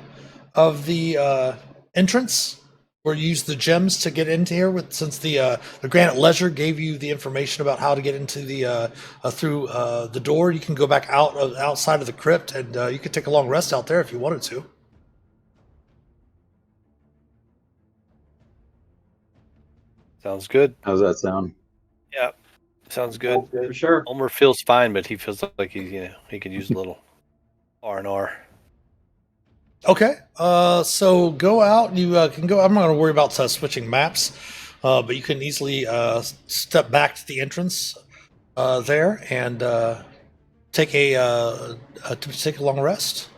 of the entrance, where you use the gems to get into here, with since the Granite Ledger gave you the information about how to get into the through the door, you can go back outside of the crypt, and you could take a long rest out there if you wanted to. Sounds good. How's that sound? Yeah, sounds good. For sure. Ulmor feels fine, but he feels like he could use a little R&R. Okay. So go out. You can go. I'm not going to worry about switching maps, but you can easily step back to the entrance there and take take a long rest.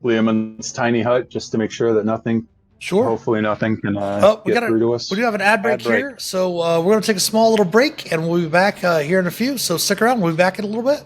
Liamon's tiny hut, just to make sure that nothing, Sure. hopefully nothing can we get through to us. We do have an ad break Ad break. here, so we're going to take a small little break, and we'll be back here in a few. So stick around. We'll be back in a little bit.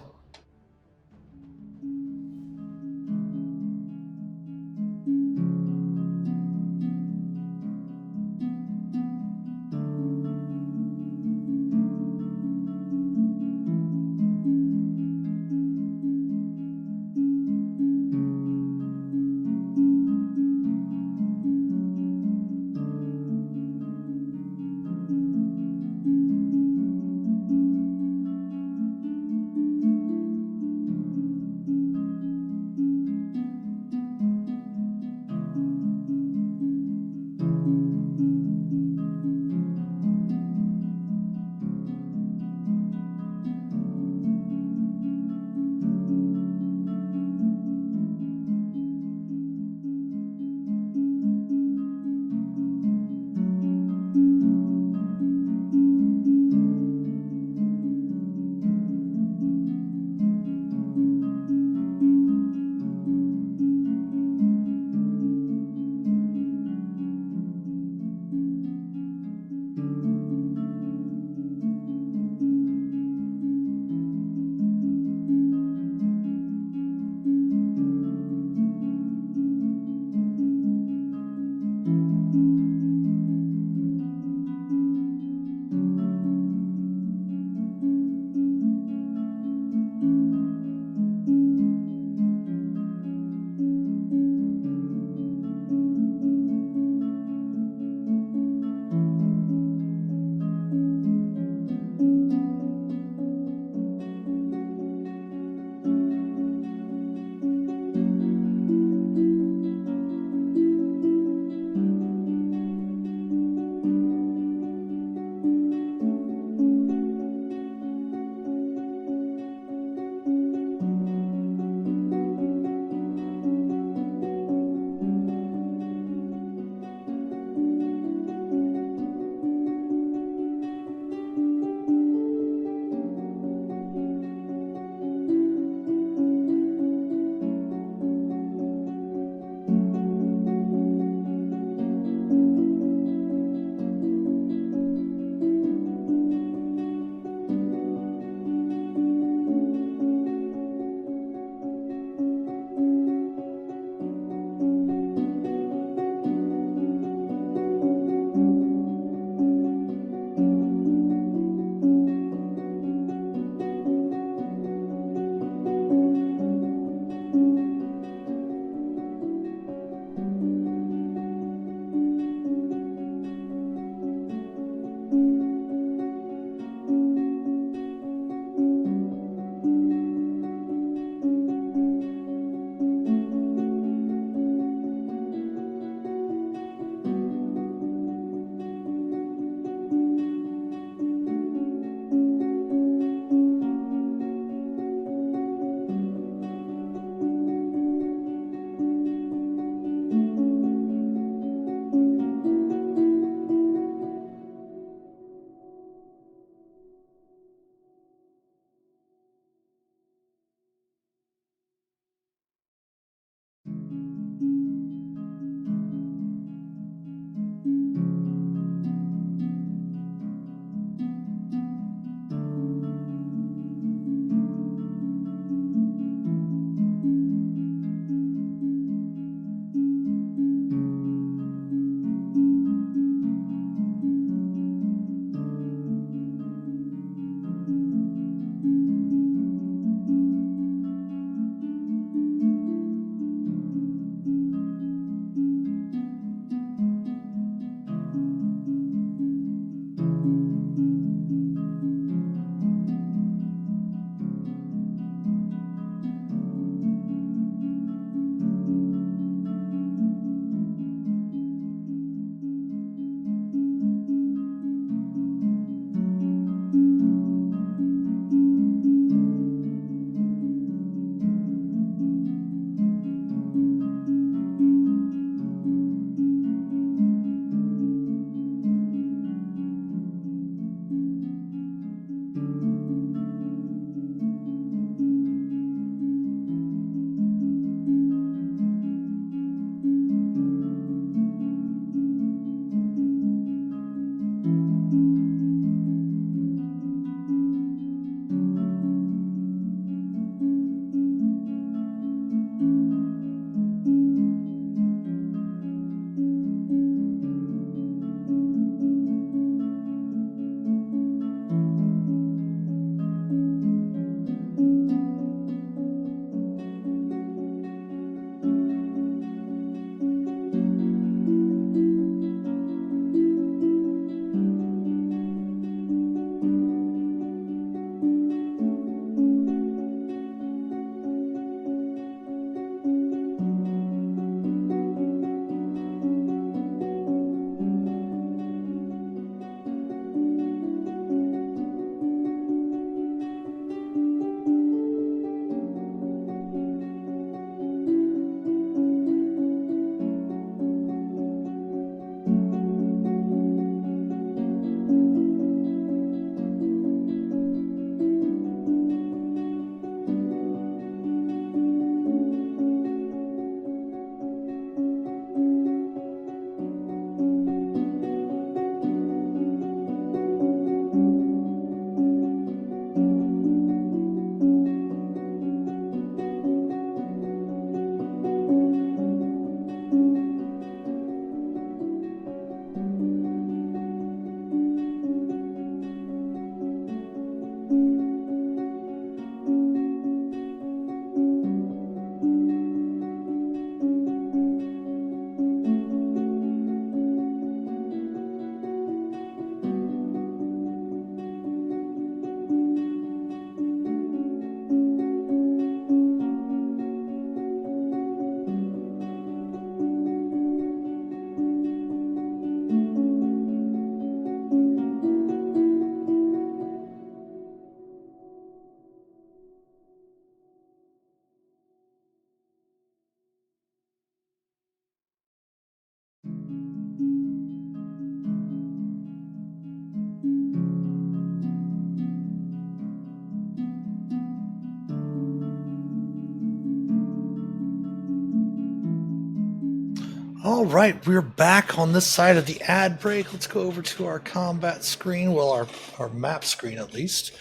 All right, we're back on this side of the ad break. Let's go over to our combat screen, well, our map screen at least.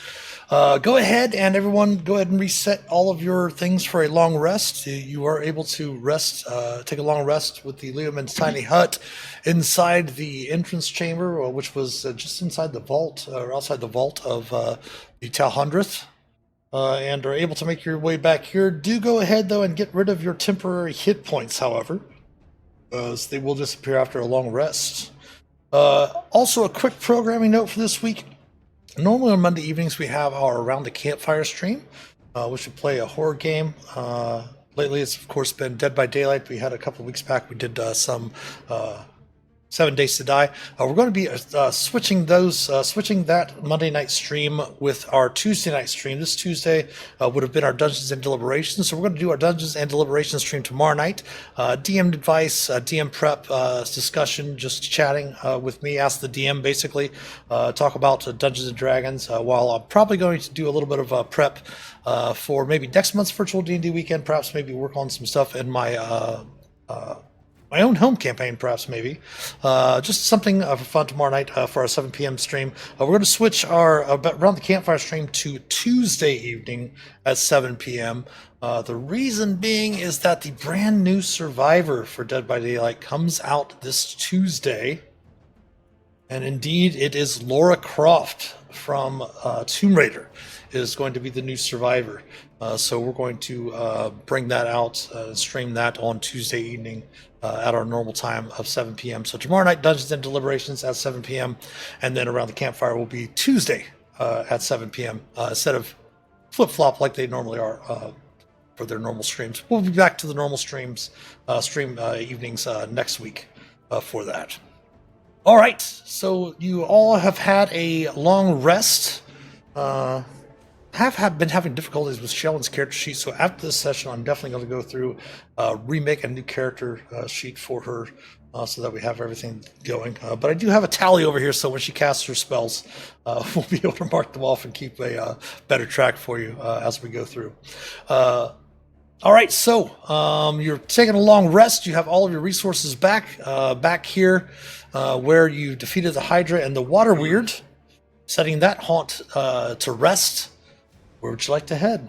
Go ahead and everyone, go ahead and reset all of your things for a long rest. You are able to rest, take a long rest with the Leoman's tiny hut inside the entrance chamber, which was just inside the vault, or outside the vault of the Talhundreth. And are able to make your way back here. Do go ahead, though, and get rid of your temporary hit points, however. So they will disappear after a long rest. Also, a quick programming note for this week. Normally on Monday evenings, we have our Around the Campfire stream, which we play a horror game. Lately, it's, of course, been Dead by Daylight. We had a couple of weeks back, we did some 7 Days to Die. We're going to be switching that Monday night stream with our Tuesday night stream. This Tuesday would have been our Dungeons and Deliberations. So we're going to do our Dungeons and Deliberations stream tomorrow night. DM advice, DM prep, discussion, just chatting with me. Ask the DM, basically. Talk about Dungeons and Dragons, while I'm probably going to do a little bit of prep for maybe next month's virtual D&D weekend. Perhaps maybe work on some stuff in my own home campaign, perhaps, maybe. Just something for fun tomorrow night for our 7 p.m. stream. We're going to switch our Around the Campfire stream to Tuesday evening at 7 p.m. The reason being is that the brand new Survivor for Dead by Daylight comes out this Tuesday. And indeed, it is Laura Croft from Tomb Raider is going to be the new Survivor. So we're going to bring that out, stream that on Tuesday evening at our normal time of 7 p.m. So tomorrow night, Dungeons and Deliberations at 7 p.m. And then Around the Campfire will be Tuesday at 7 p.m. Instead of flip-flop like they normally are for their normal streams. We'll be back to the normal stream evenings next week for that. All right, so you all have had a long rest. Have been having difficulties with Shellon's character sheet, so after this session, I'm definitely going to go through, remake a new character sheet for her, so that we have everything going. But I do have a tally over here, so when she casts her spells, we'll be able to mark them off and keep a better track for you as we go through. All right, so you're taking a long rest. You have all of your resources back here where you defeated the Hydra and the Water Weird, setting that haunt to rest. Where would you like to head?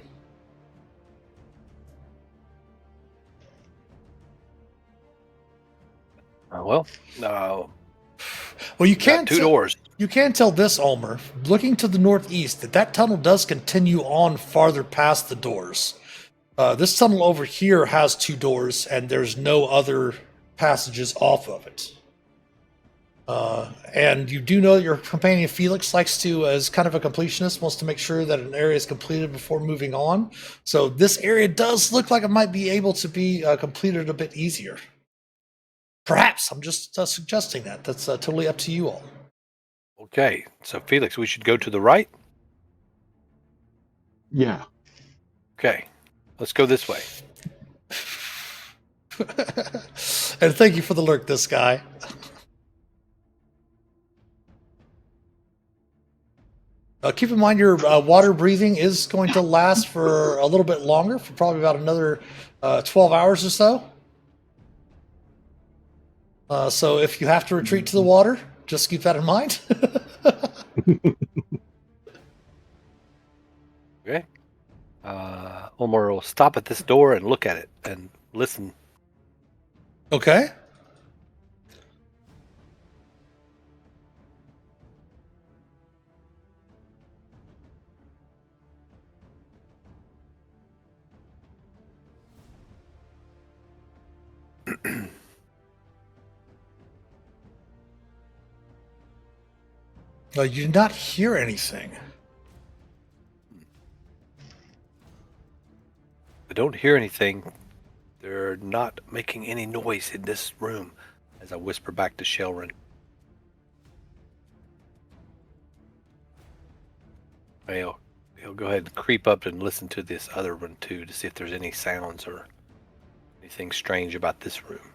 Well, you can't. Two doors. You can tell this, Ulmor, looking to the northeast, that tunnel does continue on farther past the doors. This tunnel over here has 2 doors, and there's no other passages off of it. And you do know that your companion Phelix likes to, as kind of a completionist, wants to make sure that an area is completed before moving on. So this area does look like it might be able to be completed a bit easier. Perhaps. I'm just suggesting that. That's totally up to you all. Okay, so Phelix, we should go to the right? Yeah. Okay, let's go this way. And thank you for the lurk, this guy. Keep in mind your water breathing is going to last for a little bit longer, for probably about another 12 hours or so. So if you have to retreat to the water, just keep that in mind. Okay. Ulmor will stop at this door and look at it and listen. Okay. You did not hear anything. I don't hear anything. They're not making any noise in this room, as I whisper back to Shelrin. He'll go ahead and creep up and listen to this other one too, to see if there's any sounds or anything strange about this room.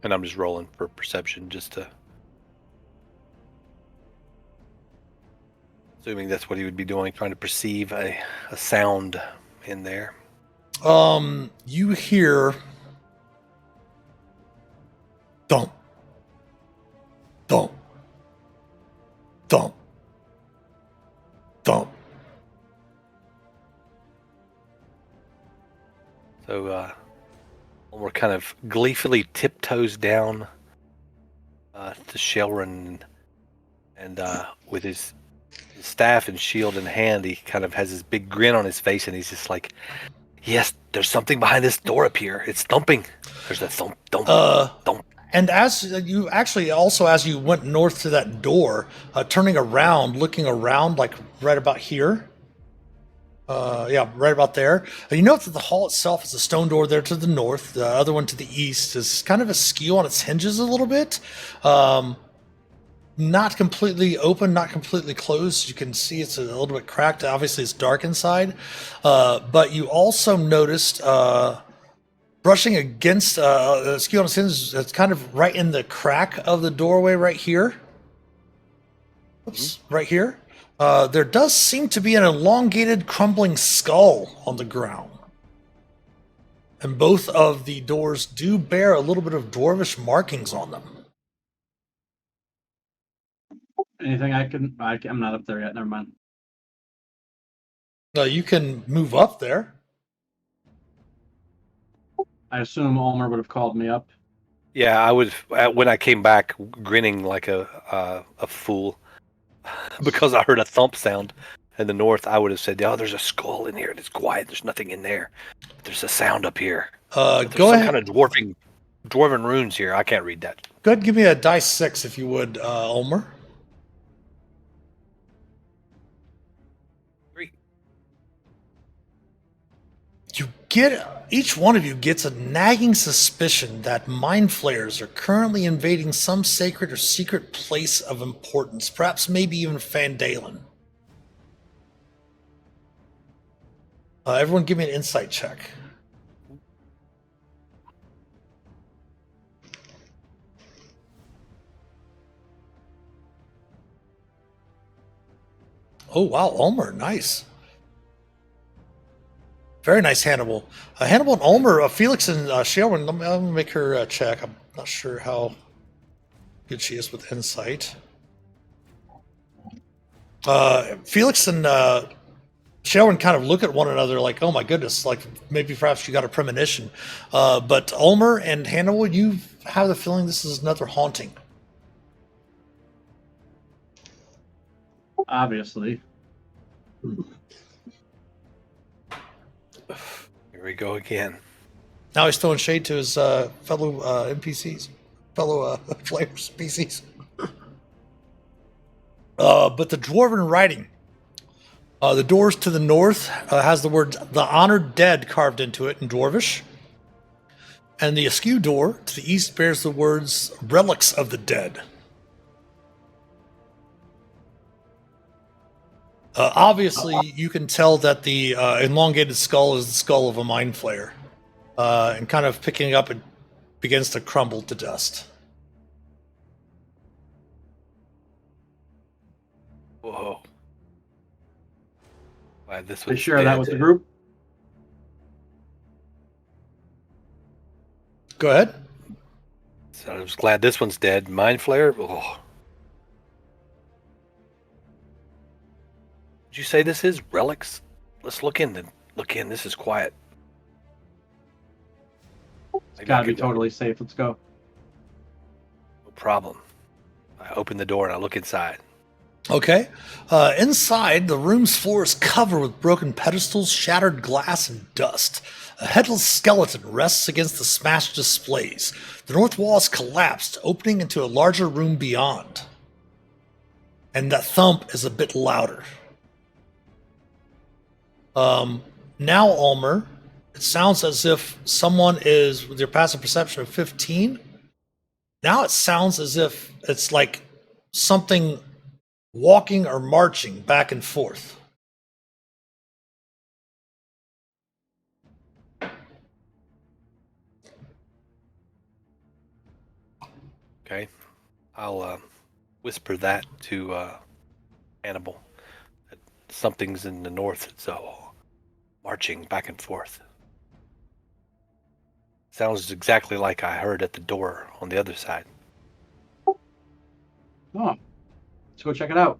And I'm just rolling for perception just to... Assuming that's what he would be doing, trying to perceive a sound in there. You hear thump, thump, thump, thump. So Ulmor kind of gleefully tiptoes down to Shelrin, and with his staff and shield in hand, he kind of has this big grin on his face, and he's just like, "Yes, there's something behind this door up here. It's thumping. There's that thump, thump, thump." And as you actually also, as you went north to that door, turning around, looking around, like right about here. Yeah, right about there. You note that the hall itself is a stone door there to the north. The other one to the east is kind of askew on its hinges a little bit. Not completely open, not completely closed. You can see it's a little bit cracked. Obviously, it's dark inside. But you also noticed brushing against askew on its hinges, it's kind of right in the crack of the doorway right here. Oops, right here. There does seem to be an elongated, crumbling skull on the ground. And both of the doors do bear a little bit of dwarvish markings on them. Anything I'm not up there yet. Never mind. You can move up there. I assume Ulmor would have called me up. Yeah, I would. When I came back, grinning like a fool, because I heard a thump sound in the north, I would have said, "Oh, there's a skull in here. It's quiet. There's nothing in there. But there's a sound up here. Go some ahead. kind of dwarven runes here. I can't read that." Go ahead and give me a dice 6 if you would, Ulmer. 3. Each one of you gets a nagging suspicion that mind flayers are currently invading some sacred or secret place of importance, perhaps maybe even Phandelver. Everyone give me an insight check. Oh, wow, Ulmer, nice. Very nice, Hannibal. Hannibal and Ulmer, Phelix and Shae, let me make her check. I'm not sure how good she is with insight. Phelix and Shae kind of look at one another like, oh my goodness, like maybe perhaps you got a premonition. But Ulmer and Hannibal, you have the feeling this is another haunting. Obviously. Here we go again. Now he's throwing shade to his fellow NPCs, fellow players, PCs. But the dwarven writing, the doors to the north has the word "the honored dead" carved into it in dwarvish, and the askew door to the east bears the words "relics of the dead." Obviously, you can tell that the elongated skull is the skull of a mind flayer, and kind of picking up, it begins to crumble to dust. Whoa! Wow, this Are you was share that with the group? Go ahead. So I was glad this one's dead. Mind Flayer? Oh. Did you say this is relics? Let's look in. This is quiet. It's got to be totally safe. Let's go. No problem. I open the door and I look inside. Okay. Inside, the room's floor is covered with broken pedestals, shattered glass, and dust. A headless skeleton rests against the smashed displays. The north wall is collapsed, opening into a larger room beyond. And that thump is a bit louder. Now, Ulmer, it sounds as if someone is, with your passive perception of 15, now it sounds as if it's like something walking or marching back and forth. Okay. I'll whisper that to Hannibal. something's in the north, so marching back and forth. Sounds exactly like I heard at the door on the other side. Oh, let's go check it out.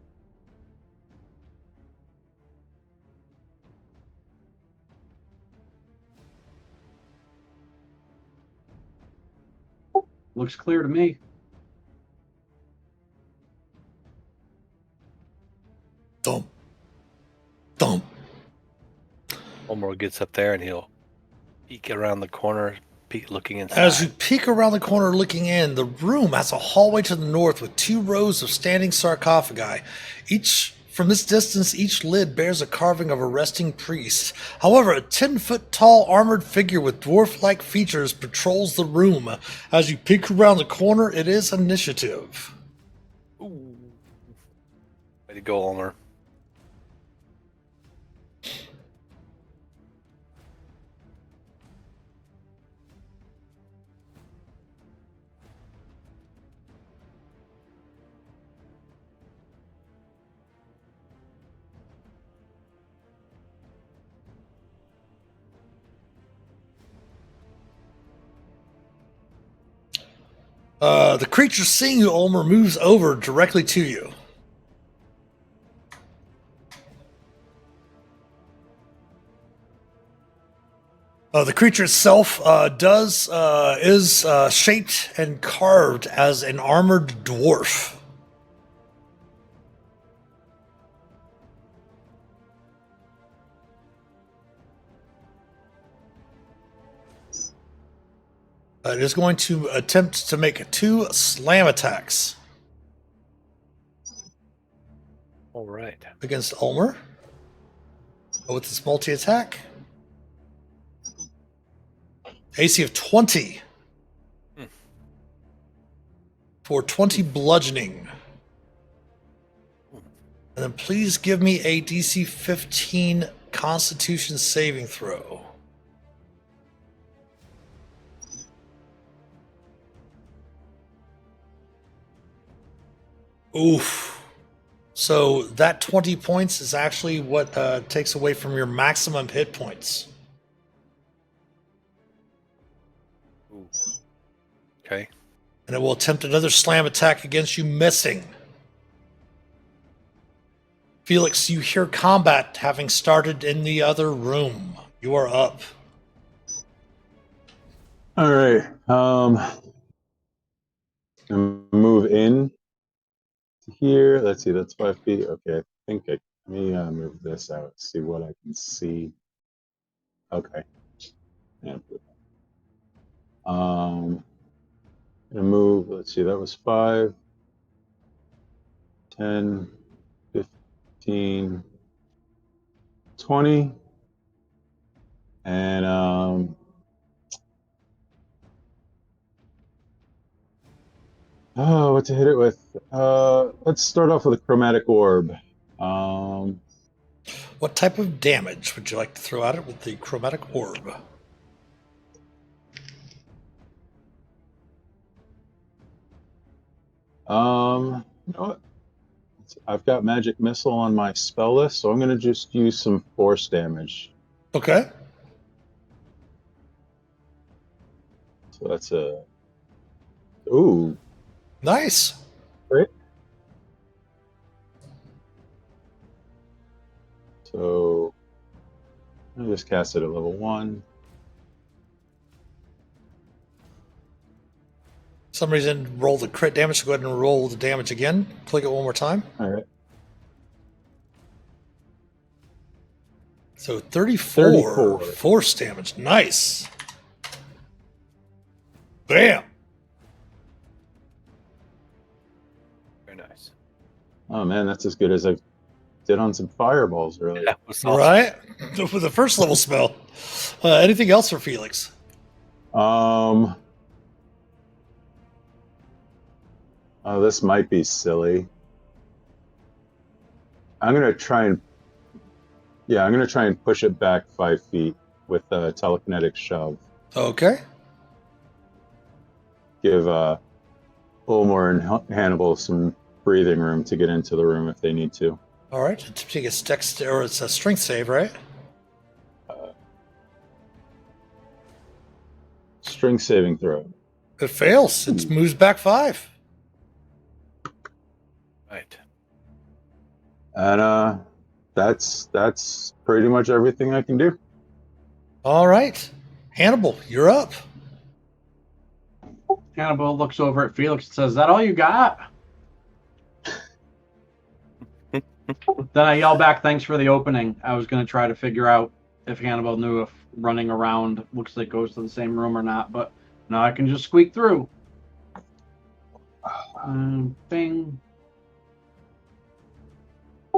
Looks clear to me. Thump. Thump. Ulmor gets up there and he'll peek around the corner, looking inside. As you peek around the corner looking in, the room has a hallway to the north with 2 rows of standing sarcophagi. From this distance, each lid bears a carving of a resting priest. However, a 10-foot tall armored figure with dwarf-like features patrols the room. As you peek around the corner, it is initiative. Ooh. Way to go, Ulmor. The creature, seeing you, Ulmer, moves over directly to you. The creature itself is shaped and carved as an armored dwarf. It is going to attempt to make 2 slam attacks. All right. Against Ulmer. With its multi-attack. AC of 20. For 20 bludgeoning. And then please give me a DC 15 Constitution saving throw. Oof. So that 20 points is actually what takes away from your maximum hit points. Ooh. Okay. And it will attempt another slam attack against you, missing. Phelix, you hear combat having started in the other room. You are up. All right. Move in here. Let's see. That's 5 feet. Okay. Let me move this out. See what I can see. Okay. Yeah. Gonna move. Let's see. That was 5, 10, 15, 20, and what to hit it with? Let's start off with a chromatic orb. What type of damage would you like to throw at it with the chromatic orb? You know what? I've got magic missile on my spell list, so I'm going to just use some force damage. Okay. So that's ooh. Nice. Great. So I'll just cast it at level 1. For some reason, roll the crit damage. So go ahead and roll the damage again. Click it one more time. All right. So 34 force damage. Nice. Bam. Very nice. Oh man, that's as good as I did on some fireballs earlier. That was awesome. Right? With the first level spell. Anything else for Phelix? This might be silly. I'm gonna try and push it back 5 feet with a telekinetic shove. Okay. Give Ulmor and Hannibal some breathing room to get into the room if they need to. All right. Attempting its or it's a strength save, right? Strength saving throw. It fails. It moves back 5. Right. And that's pretty much everything I can do. All right. Hannibal, you're up. Hannibal looks over at Phelix and says, "Is that all you got?" Then I yell back, "Thanks for the opening." I was going to try to figure out if Hannibal knew if running around looks like goes to the same room or not, but now I can just squeak through. Bing.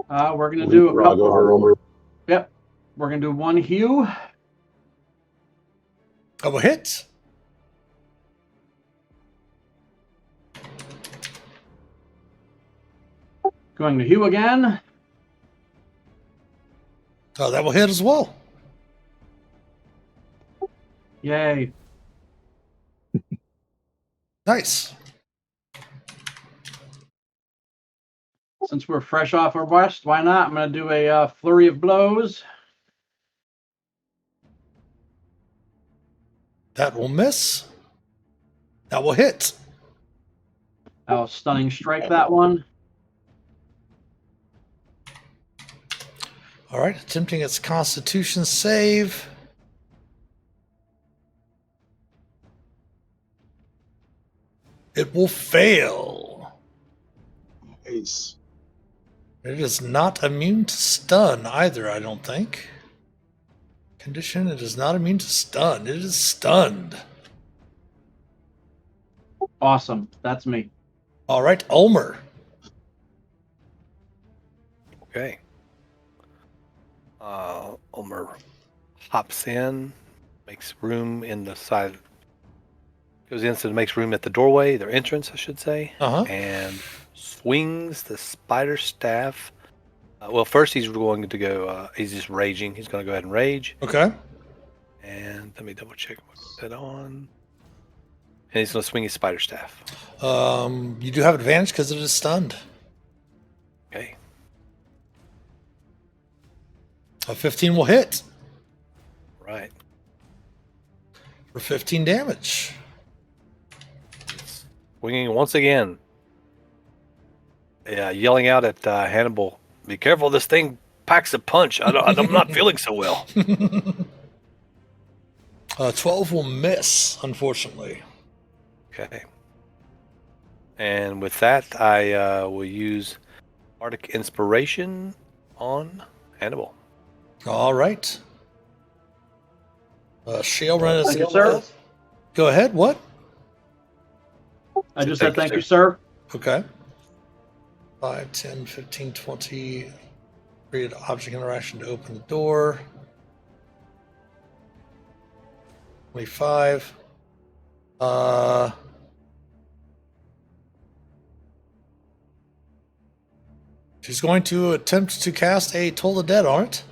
We're going to do a Leapfrog couple. over Ulmor. Yep. We're going to do one hue. Double hit. Going to hue again. Oh, that will hit as well. Yay. Nice. Since we're fresh off our west, why not? I'm going to do a flurry of blows. That will miss. That will hit. I'll stunning strike that one. All right. Attempting its Constitution save. It will fail. Nice. It is not immune to stun either, I don't think. Condition, it is not immune to stun. It is stunned. Awesome. That's me. All right, Ulmor. Okay. Ulmor hops in, makes room in the side. Goes in, so it makes room at the doorway, their entrance, I should say, and swings the spider staff. Well, first he's going to go. He's just raging. He's going to go ahead and rage. Okay. And let me double check that on. And he's going to swing his spider staff. You do have advantage because it is stunned. Okay. A 15 will hit Right. for 15 damage. Swinging once again. Yeah, yelling out at Hannibal, "Be careful, this thing packs a punch. I'm not feeling so well." 12 will miss, unfortunately. Okay. And with that, I will use Bardic Inspiration on Hannibal. All right. Shae ran Thank you, sir. Go ahead. What? I just said thank you, sir. Okay. 5, 10, 15, 20. Create object interaction to open the door. 25. She's going to attempt to cast a Toll the Dead on it.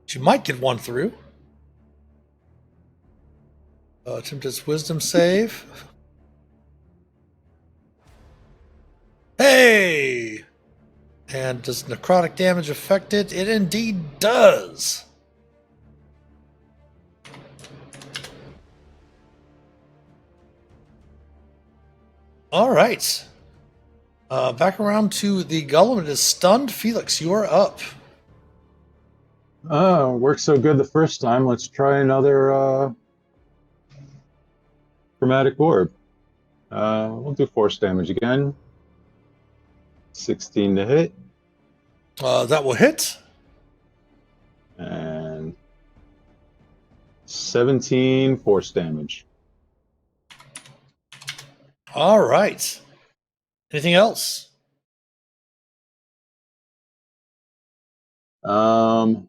She might get one through. Attempt its wisdom save. Hey! And does necrotic damage affect it? It indeed does. All right. Back around to the golem. It is stunned. Phelix, you are up. Worked so good the first time. Let's try another chromatic orb. We'll do force damage again. 16 to hit. That will hit. And 17 force damage. All right. Anything else? Nope.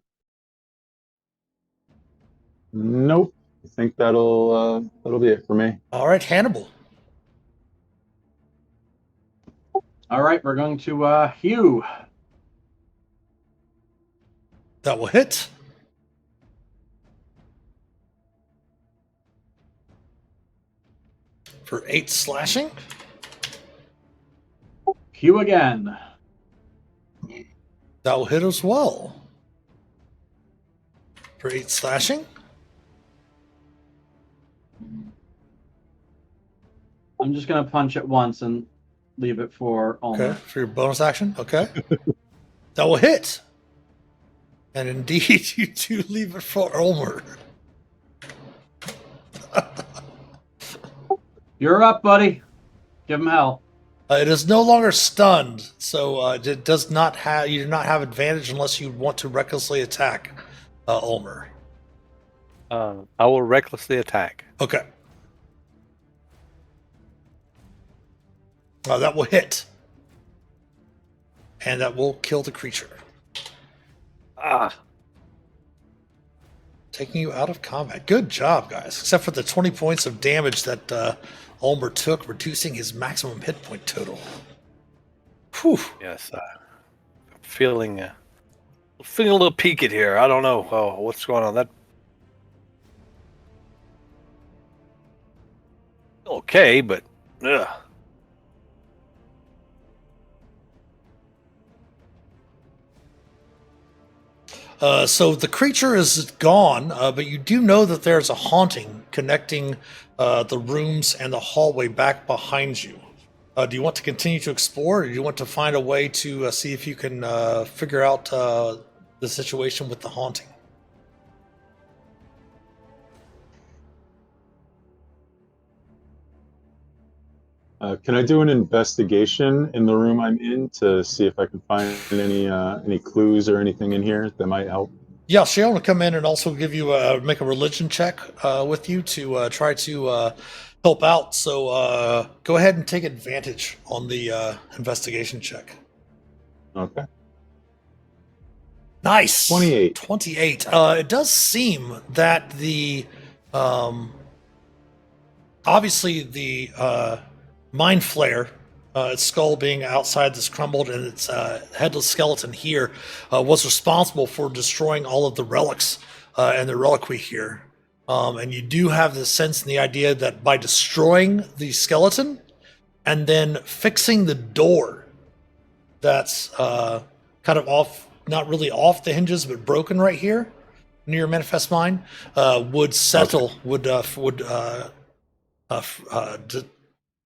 I think that'll be it for me. All right, Hannibal. All right, we're going to hue. That will hit. For 8 slashing. Hue again. That will hit as well. For 8 slashing. I'm just going to punch it once and leave it for Ulmor. Okay, for your bonus action. Okay. That will hit. And indeed, you do leave it for Ulmor. You're up, buddy. Give him hell. It is no longer stunned, so it does not have. You do not have advantage unless you want to recklessly attack Ulmor. I will recklessly attack. Okay. That will hit, and that will kill the creature, taking you out of combat. Good job, guys. Except for the 20 points of damage that Ulmor took, reducing his maximum hit point total. Whew. Yes, feeling a little peaked here. I don't know what's going on. That okay, but ugh. So the creature is gone, but you do know that there's a haunting connecting the rooms and the hallway back behind you. Do you want to continue to explore, or do you want to find a way to see if you can figure out the situation with the haunting? Can I do an investigation in the room I'm in to see if I can find any clues or anything in here that might help? Yeah, Shae will come in and also give you make a religion check with you to try to help out. So go ahead and take advantage on the investigation check. Okay. Nice. 28. 28. It does seem that the obviously the mind flare, its skull being outside this crumbled and its headless skeleton here, was responsible for destroying all of the relics and the reliquary here. And you do have the sense and the idea that by destroying the skeleton and then fixing the door that's kind of off, not really off the hinges, but broken right here near your manifest mind, would settle, okay. would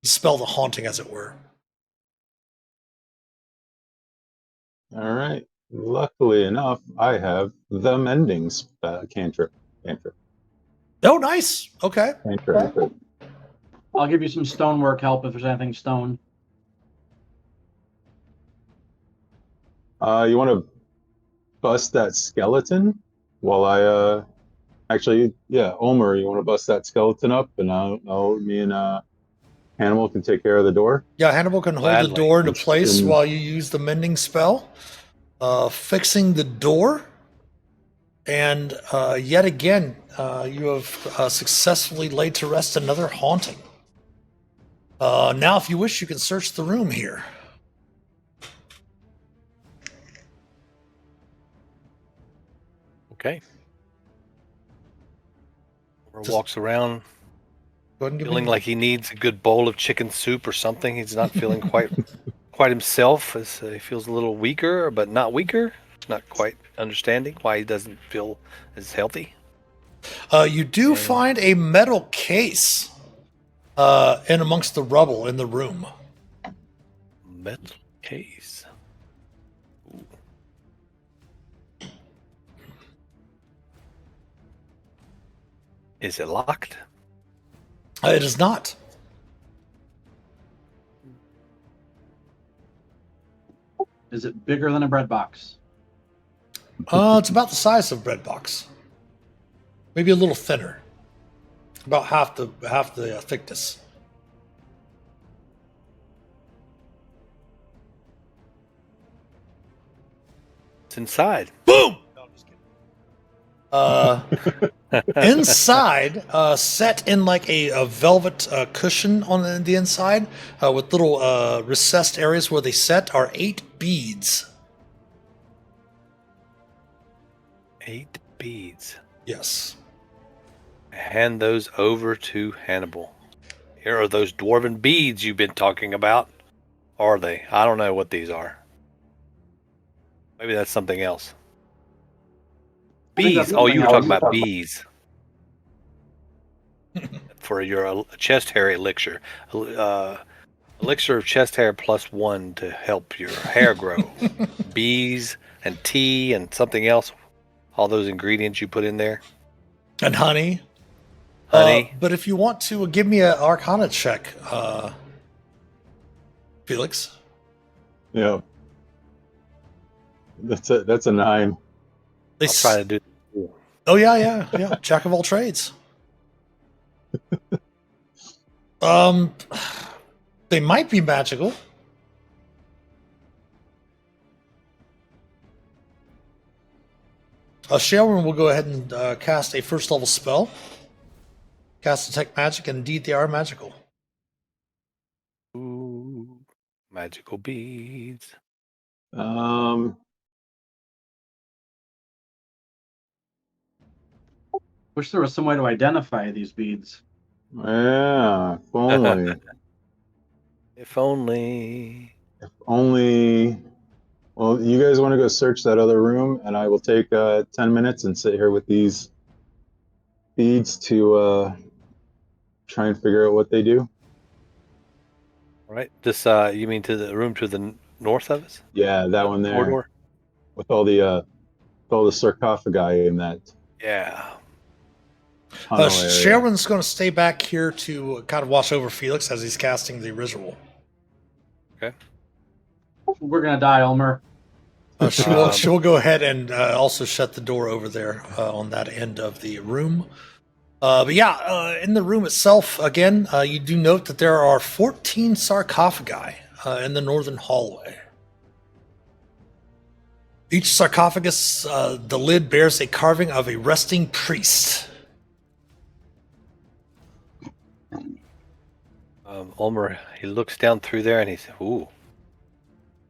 dispel the haunting, as it were. All right. Luckily enough, I have the mending cantrip. Oh, nice. Okay. Cantrip. I'll give you some stonework help if there's anything stone. You want to bust that skeleton while I actually, yeah, Ulmor, you want to bust that skeleton up, and me and Hannibal can take care of the door. Yeah, Hannibal can hold Gladly. the door into place while you use the mending spell, fixing the door. And yet again, you have successfully laid to rest another haunting. Now, if you wish, you can search the room here. Okay. Or walks around feeling like he needs a good bowl of chicken soup or something. He's not feeling quite himself. As he feels a little weaker, but not weaker. Not quite understanding why he doesn't feel as healthy. You do find a metal case in amongst the rubble in the room. Metal case. Ooh. Is it locked? It is not. Is it bigger than a bread box? It's about the size of a bread box. Maybe a little thinner. About half the thickness. It's inside. Boom! Inside, set in like a velvet cushion on the inside, with little recessed areas where they set, are 8 beads. 8 beads. Yes. Hand those over to Hannibal. Here are those dwarven beads you've been talking about. Are they? I don't know what these are. Maybe that's something else. I think that's Bees. Oh, you were something talking else. about bees. For your chest hair elixir. Elixir of chest hair +1 to help your hair grow. Bees and tea and something else. All those ingredients you put in there. And honey. Honey. But if you want to give me an Arcana check, Felix. Yeah. That's a 9. I'll try to do. Oh yeah. Jack of all trades. They might be magical. Shaelrun will go ahead and cast a first level spell. Cast detect magic, and indeed they are magical. Ooh, magical beads. Wish there was some way to identify these beads. Yeah, if only. If only. If only. Well, you guys want to go search that other room, and I will take 10 minutes and sit here with these beads to try and figure out what they do. Right. This. You mean to the room to the north of us? Yeah, that one there, Corridor. with all the sarcophagi in that Yeah. tunnel area. Shaelrun's going to stay back here to kind of watch over Felix as he's casting the ritual. Okay. We're gonna die, Ulmor. She will go ahead and also shut the door over there on that end of the room. But yeah, in the room itself, again, you do note that there are 14 sarcophagi in the northern hallway. Each sarcophagus, the lid bears a carving of a resting priest. Ulmor, he looks down through there and he says, "Ooh,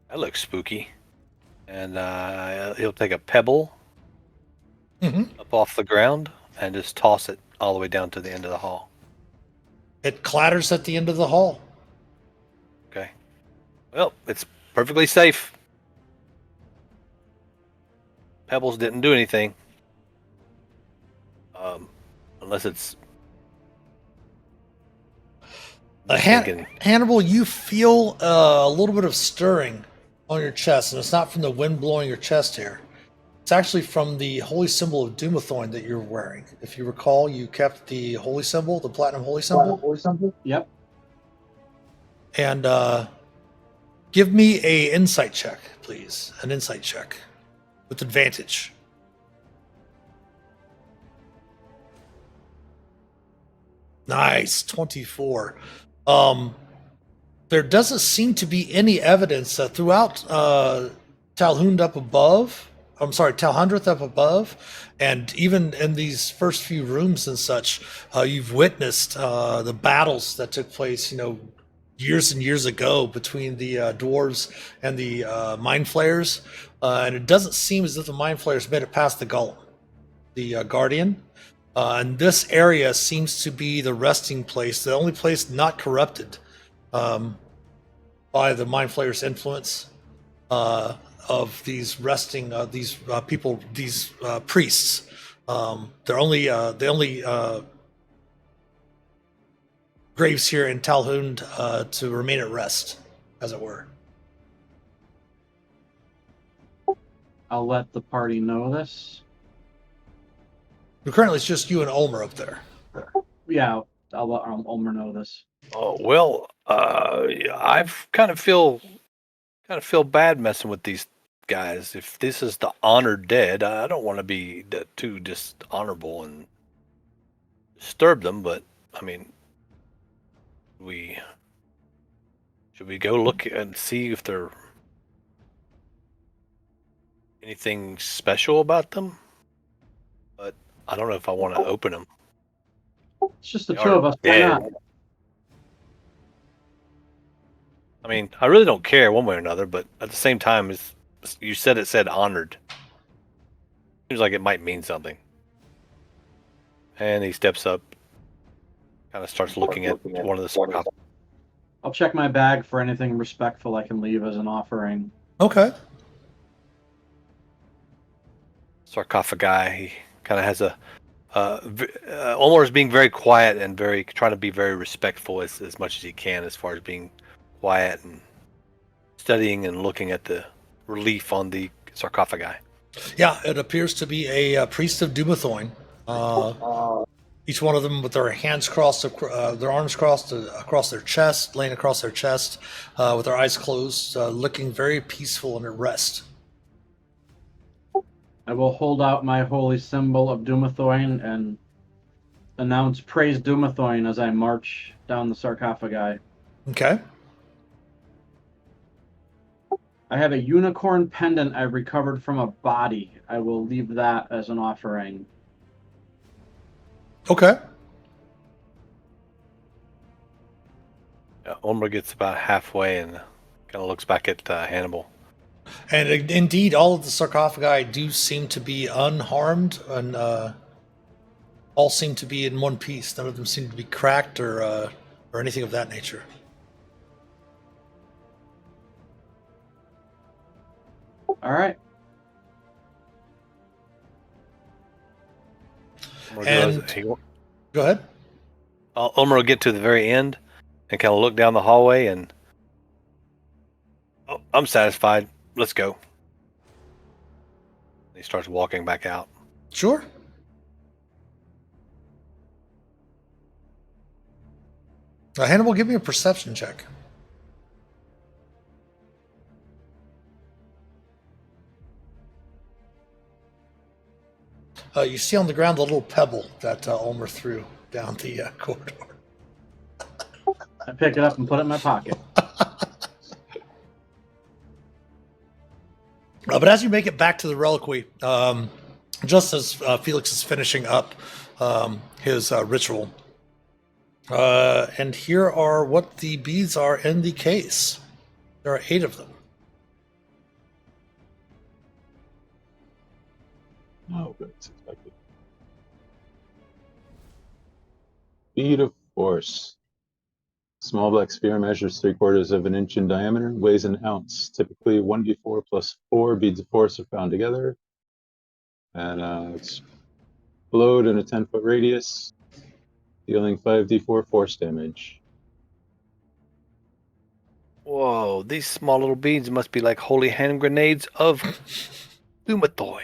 that looks spooky." And he'll take a pebble up off the ground and just toss it all the way down to the end of the hall. It clatters at the end of the hall. Okay. Well, it's perfectly safe. Pebbles didn't do anything. Unless it's... Hannibal, you feel a little bit of stirring on your chest, and it's not from the wind blowing your chest hair. It's actually from the holy symbol of Doomethorn that you're wearing. If you recall, you kept the holy symbol, the platinum holy symbol. Yep. And give me a insight check, please. An insight check with advantage. Nice, 24. There doesn't seem to be any evidence throughout Talhundreth up above, and even in these first few rooms and such, you've witnessed the battles that took place, years and years ago between the dwarves and the mind flayers, and it doesn't seem as if the mind flayers made it past the golem, the guardian. And this area seems to be the resting place, the only place not corrupted by the mind flayer's influence of these resting people, these priests. They're only the only graves here in Talhund to remain at rest, as it were. I'll let the party know this. Currently, it's just you and Ulmor up there. Yeah, I'll let Ulmor know this. Oh well, I've kind of feel bad messing with these guys. If this is the honored dead, I don't want to be too dishonorable and disturb them. But I mean, should we go look and see if there anything special about them? But I don't know if I want to open them. It's just the two of us. Why not? I mean, I really don't care one way or another, but at the same time, you said it said honored. Seems like it might mean something. And he steps up, kind of starts looking at one of the sarcophagus. I'll check my bag for anything respectful I can leave as an offering. Okay. sarcophagi. He kind of has a Ulmor is being very quiet and trying to be very respectful as much as he can, as far as being quiet and studying and looking at the relief on the sarcophagi. Yeah, it appears to be a priest of Dumathoin. Each one of them with their hands crossed, their arms crossed across their chest, laying across their chest, with their eyes closed, looking very peaceful and at rest. I will hold out my holy symbol of Dumathoin and announce praise Dumathoin as I march down the sarcophagi. Okay. I have a unicorn pendant I recovered from a body. I will leave that as an offering. Okay. Ulmor gets about halfway and kind of looks back at Hannibal. And indeed, all of the sarcophagi do seem to be unharmed, and all seem to be in one piece. None of them seem to be cracked or anything of that nature. All right. Go ahead. Ulmor will get to the very end and kind of look down the hallway and, oh, I'm satisfied. Let's go. He starts walking back out. Sure. Hannibal, give me a perception check. You see on the ground the little pebble that Ulmor threw down the corridor. I pick it up and put it in my pocket. But as you make it back to the reliquary, just as Phelix is finishing up his ritual, and here are what the beads are in the case. There are 8 of them. Oh, good. It's expected. Bead of force. Small black sphere measures 3/4 of an inch in diameter, weighs an ounce. Typically 1d4 plus 4 beads of force are found together. And explode in a 10-foot radius, dealing 5d4 force damage. Whoa, these small little beads must be like holy hand grenades of Dumathoin.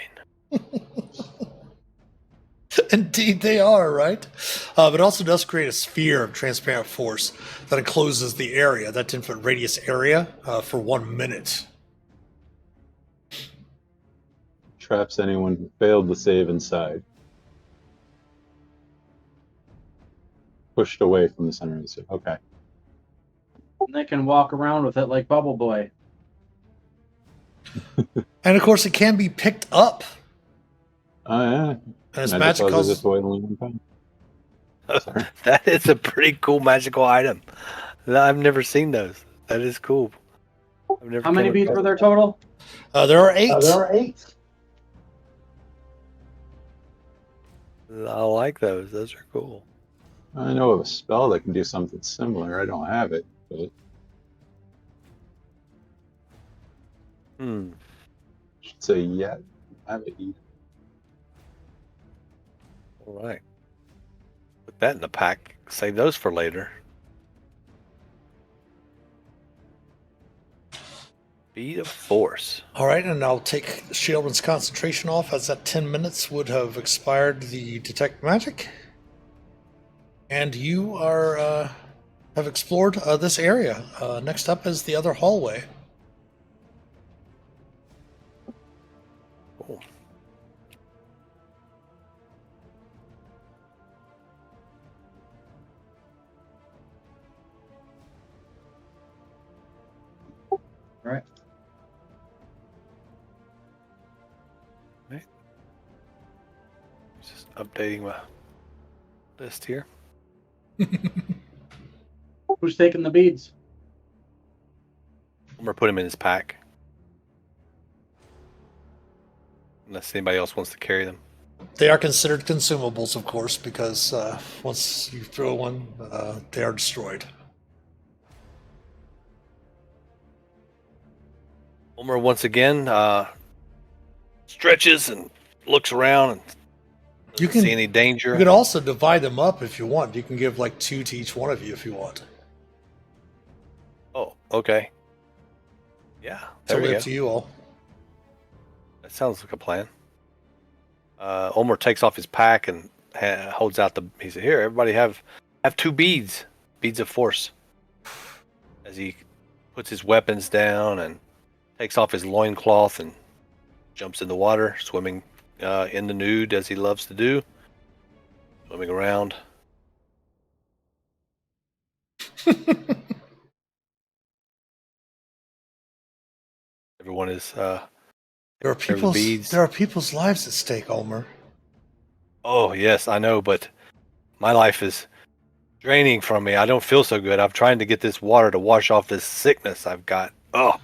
Indeed, they are, right? But it also does create a sphere of transparent force that encloses the area, that 10-foot radius area, for 1 minute. Traps anyone who failed to save inside. Pushed away from the center of the sphere. Okay. And they can walk around with it like Bubble Boy. And of course, it can be picked up. Oh, yeah. And its Magic magic causes causes... it to weigh only 1 pound. Sorry. That is a pretty cool magical item. I've never seen those. That is cool. How many beads were there total? There are 8. There are 8. I like those. Those are cool. I know of a spell that can do something similar. I don't have it, but Hmm. I should say yet. I have it either. All right. Put that in the pack. Save those for later. Bead of force. All right, and I'll take Sheldon's concentration off, as that 10 minutes would have expired the detect magic. And you are have explored this area. Next up is the other hallway. Cool. Right. Just updating my list here. Who's taking the beads? I'm gonna put him in his pack. Unless anybody else wants to carry them. They are considered consumables, of course, because once you throw one, they are destroyed. Ulmor once again stretches and looks around and You doesn't can see any danger. You could also divide them up if you want. You can give like 2 to each one of you if you want. Oh, okay. Yeah, there we Totally go. up to you all. That sounds like a plan. Ulmor takes off his pack and holds out the. He said, "Here, everybody have 2 beads of force." As he puts his weapons down and takes off his loincloth and jumps in the water, swimming in the nude as he loves to do, swimming around. Everyone is There are the beads. There are people's lives at stake, Ulmor. Oh yes, I know, but my life is draining from me. I don't feel so good. I'm trying to get this water to wash off this sickness I've got. Oh,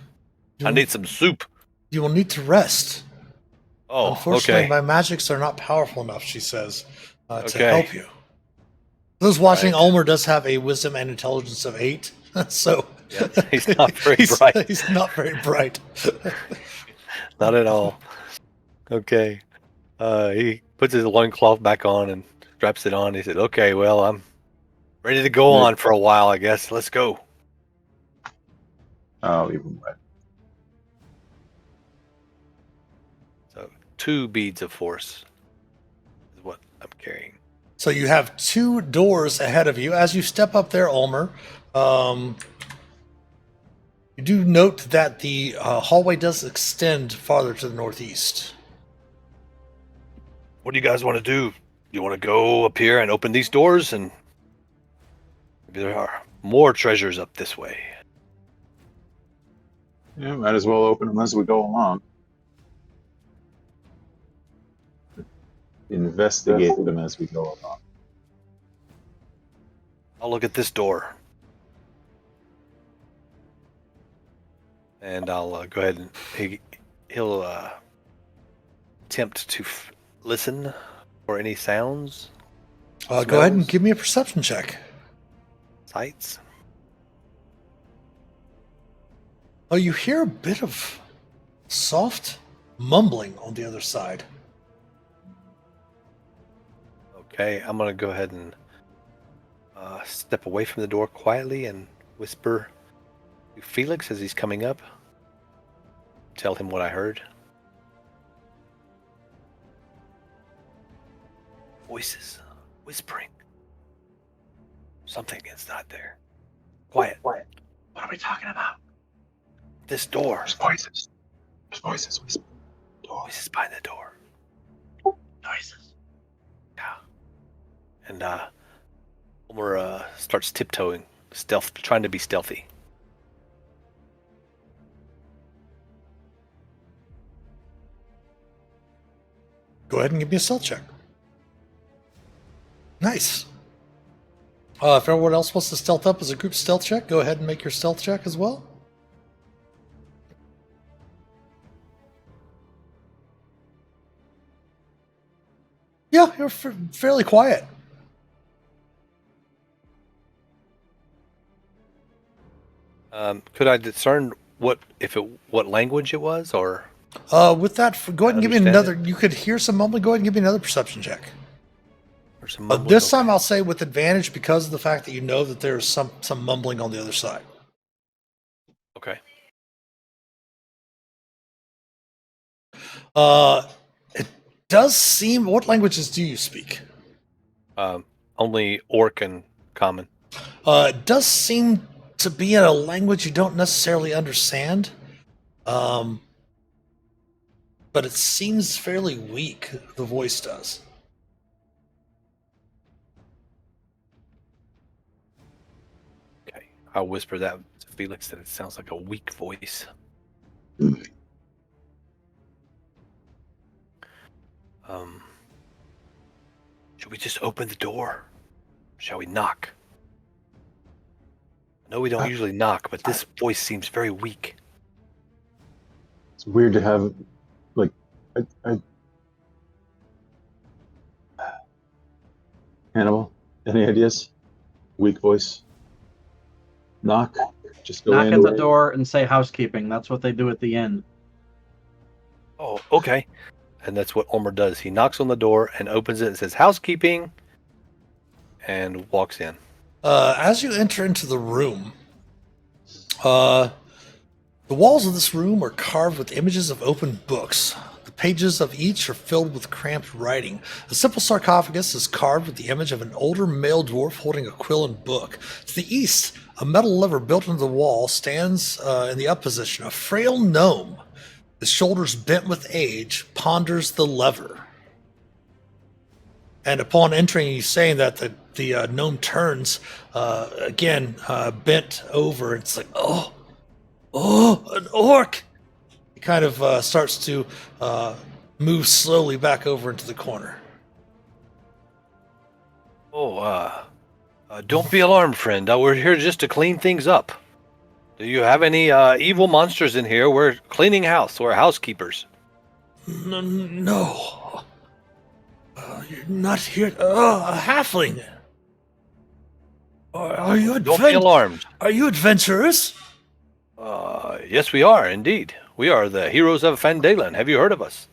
I need some soup. You will need to rest. Oh, Unfortunately, okay. my magics are not powerful enough, she says, to Okay. help you. Those watching, Right. Ulmor does have a wisdom and intelligence of 8, so Yeah, he's not very bright. He's not very bright. Not at all. Okay. He puts his loincloth back on and straps it on. He said, "Okay, well, I'm ready to go on for a while, I guess. Let's go." I'll leave him right. So 2 beads of force is what I'm carrying. So you have 2 doors ahead of you. As you step up there, Ulmor, you do note that the hallway does extend farther to the northeast. What do you guys want to do? You want to go up here and open these doors? And maybe there are more treasures up this way. Yeah, might as well open them as we go along. Investigate them as we go along. I'll look at this door. And I'll go ahead and he'll attempt to listen for any sounds. Go ahead and Smells. give me a perception check. Sights. Oh, you hear a bit of soft mumbling on the other side. Okay, I'm gonna go ahead and step away from the door quietly and whisper to Phelix as he's coming up. Tell him what I heard. Voices, whispering. Something is not there. Quiet. What are we talking about? This door. There's voices. There's voices. Whisper. Voices by the door. Noises. Yeah. And Ulmor starts tiptoeing, trying to be stealthy. Go ahead and give me a stealth check. Nice. If everyone else wants to stealth up as a group stealth check, go ahead and make your stealth check as well. Yeah, you're fairly quiet. Could I discern what language it was, or? With that, go ahead and give me another. You could hear some mumbling. Go ahead and give me another perception check. Or some mumbling? This Okay. time I'll say with advantage because of the fact that you know that there's some mumbling on the other side. Okay. It does seem. What languages do you speak? Only Orc and Common. It does seem to be in a language you don't necessarily understand. But it seems fairly weak, the voice does. Okay. I'll whisper that to Phelix that it sounds like a weak voice. Should we just open the door? Shall we knock? I know we don't usually knock, but this voice seems very weak. It's weird to have, like, Hannibal, any ideas? Weak voice. Knock. Just go Knock in. at the door and say housekeeping. That's what they do at the inn. Oh, okay. and that's what Ulmor does. He knocks on the door and opens it and says, "Housekeeping," and walks in. As you enter into the room, the walls of this room are carved with images of open books. The pages of each are filled with cramped writing. A simple sarcophagus is carved with the image of an older male dwarf holding a quill and book. To the east, a metal lever built into the wall stands in the up position. A frail gnome, his shoulders bent with age, ponders the lever. And upon entering, he's saying that the gnome turns again, bent over. It's like, oh, an orc! He kind of starts to move slowly back over into the corner. Oh, don't be alarmed, friend. We're here just to clean things up. Do you have any evil monsters in here? We're cleaning house. We're housekeepers. No. You're not here. A halfling. Are you Don't be alarmed. Are you adventurers? Yes, we are, indeed. We are the heroes of Phandelver. Have you heard of us?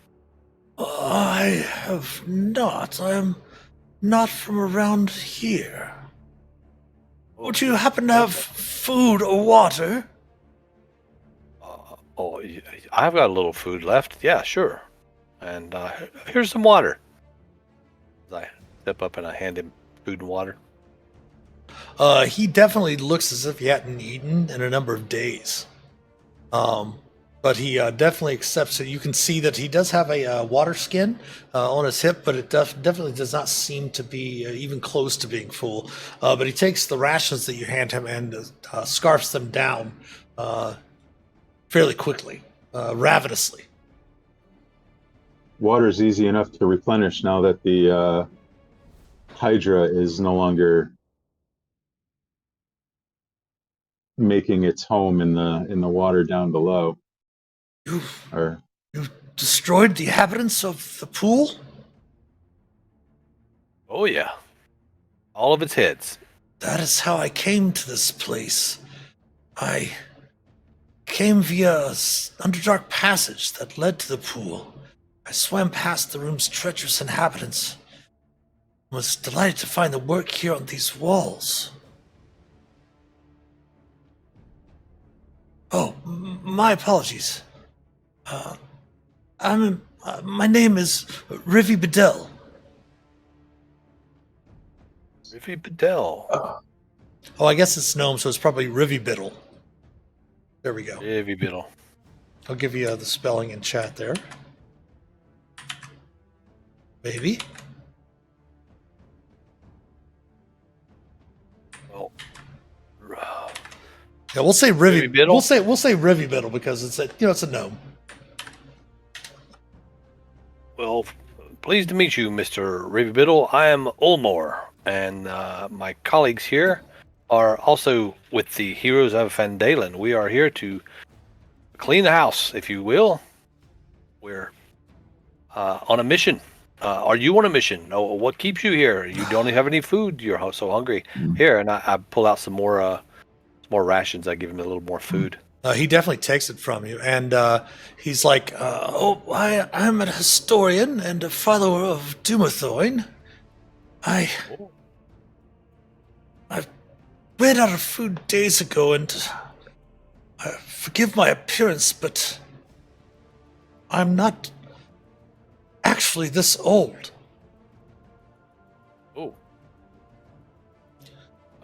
I have not. I am not from around here. Would you happen to have food or water? I've got a little food left. Yeah, sure. And here's some water. I step up and I hand him food and water. He definitely looks as if he hadn't eaten in a number of days. But he definitely accepts it. You can see that he does have a water skin on his hip, but it definitely does not seem to be even close to being full. But he takes the rations that you hand him and scarfs them down fairly quickly, ravenously. Water's easy enough to replenish now that the Hydra is no longer making its home in the water down below. You've destroyed the inhabitants of the pool? Oh, yeah. All of its heads. That is how I came to this place. I came via an underdark passage that led to the pool. I swam past the room's treacherous inhabitants and was delighted to find the work here on these walls. Oh, my apologies. My name is Rivi Bedell. Rivi Bedell. Oh, I guess it's gnome, so it's probably Rivi Biddle. There we go. Rivi Bedell. I'll give you the spelling in chat there. Maybe. Well, yeah, we'll say Rivi Biddle. We'll say Rivi Biddle because it's a gnome. Well, pleased to meet you, Mr. Rivi Biddle. I am Ulmor, and my colleagues here are also with the Heroes of Phandelver. We are here to clean the house, if you will. We're on a mission. Are you on a mission? Oh, what keeps you here? You don't have any food. You're so hungry. Here, and I pull out some more rations. I give him a little more food. He definitely takes it from you, and he's like, I'm a historian and a follower of Dumathoin. I ran out of food days ago, and forgive my appearance, but I'm not actually this old. Oh.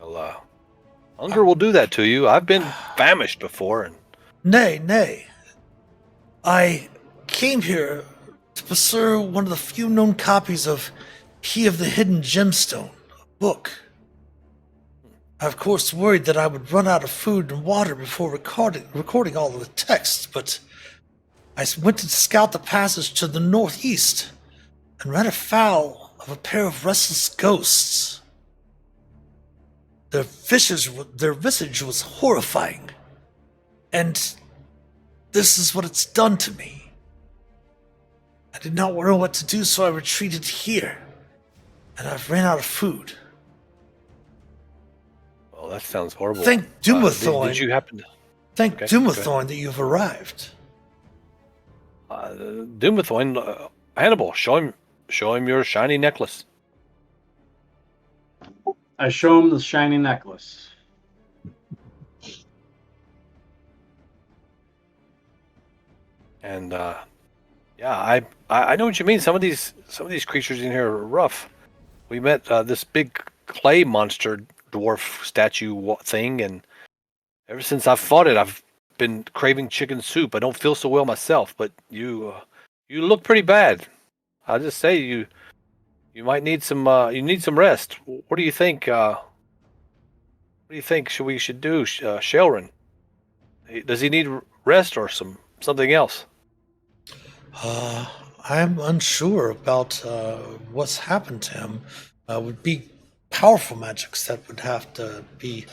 Well, hunger will do that to you. I've been famished before. And Nay. I came here to pursue one of the few known copies of Key of the Hidden Gemstone, a book. I, of course, worried that I would run out of food and water before recording all of the texts, but I went to scout the passage to the northeast and ran afoul of a pair of restless ghosts. Their visage was horrifying, and this is what it's done to me. I did not know what to do, so I retreated here, and I've ran out of food. well, that sounds horrible. Thank Dumathoin. Did you happen to? Thank Dumathoin that you've arrived. Dumathoin, Hannibal, show him your shiny necklace. I show him the shiny necklace. And yeah, I know what you mean. Some of these creatures in here are rough. We met this big clay monster dwarf statue thing, and ever since I've fought it, I've been craving chicken soup. I don't feel so well myself, but you look pretty bad. I'll just say you might need some rest. What do you think? What do you think we should do, Shelrin? Does he need rest or something else? I'm unsure about what's happened to him. Would be powerful magics that would have to be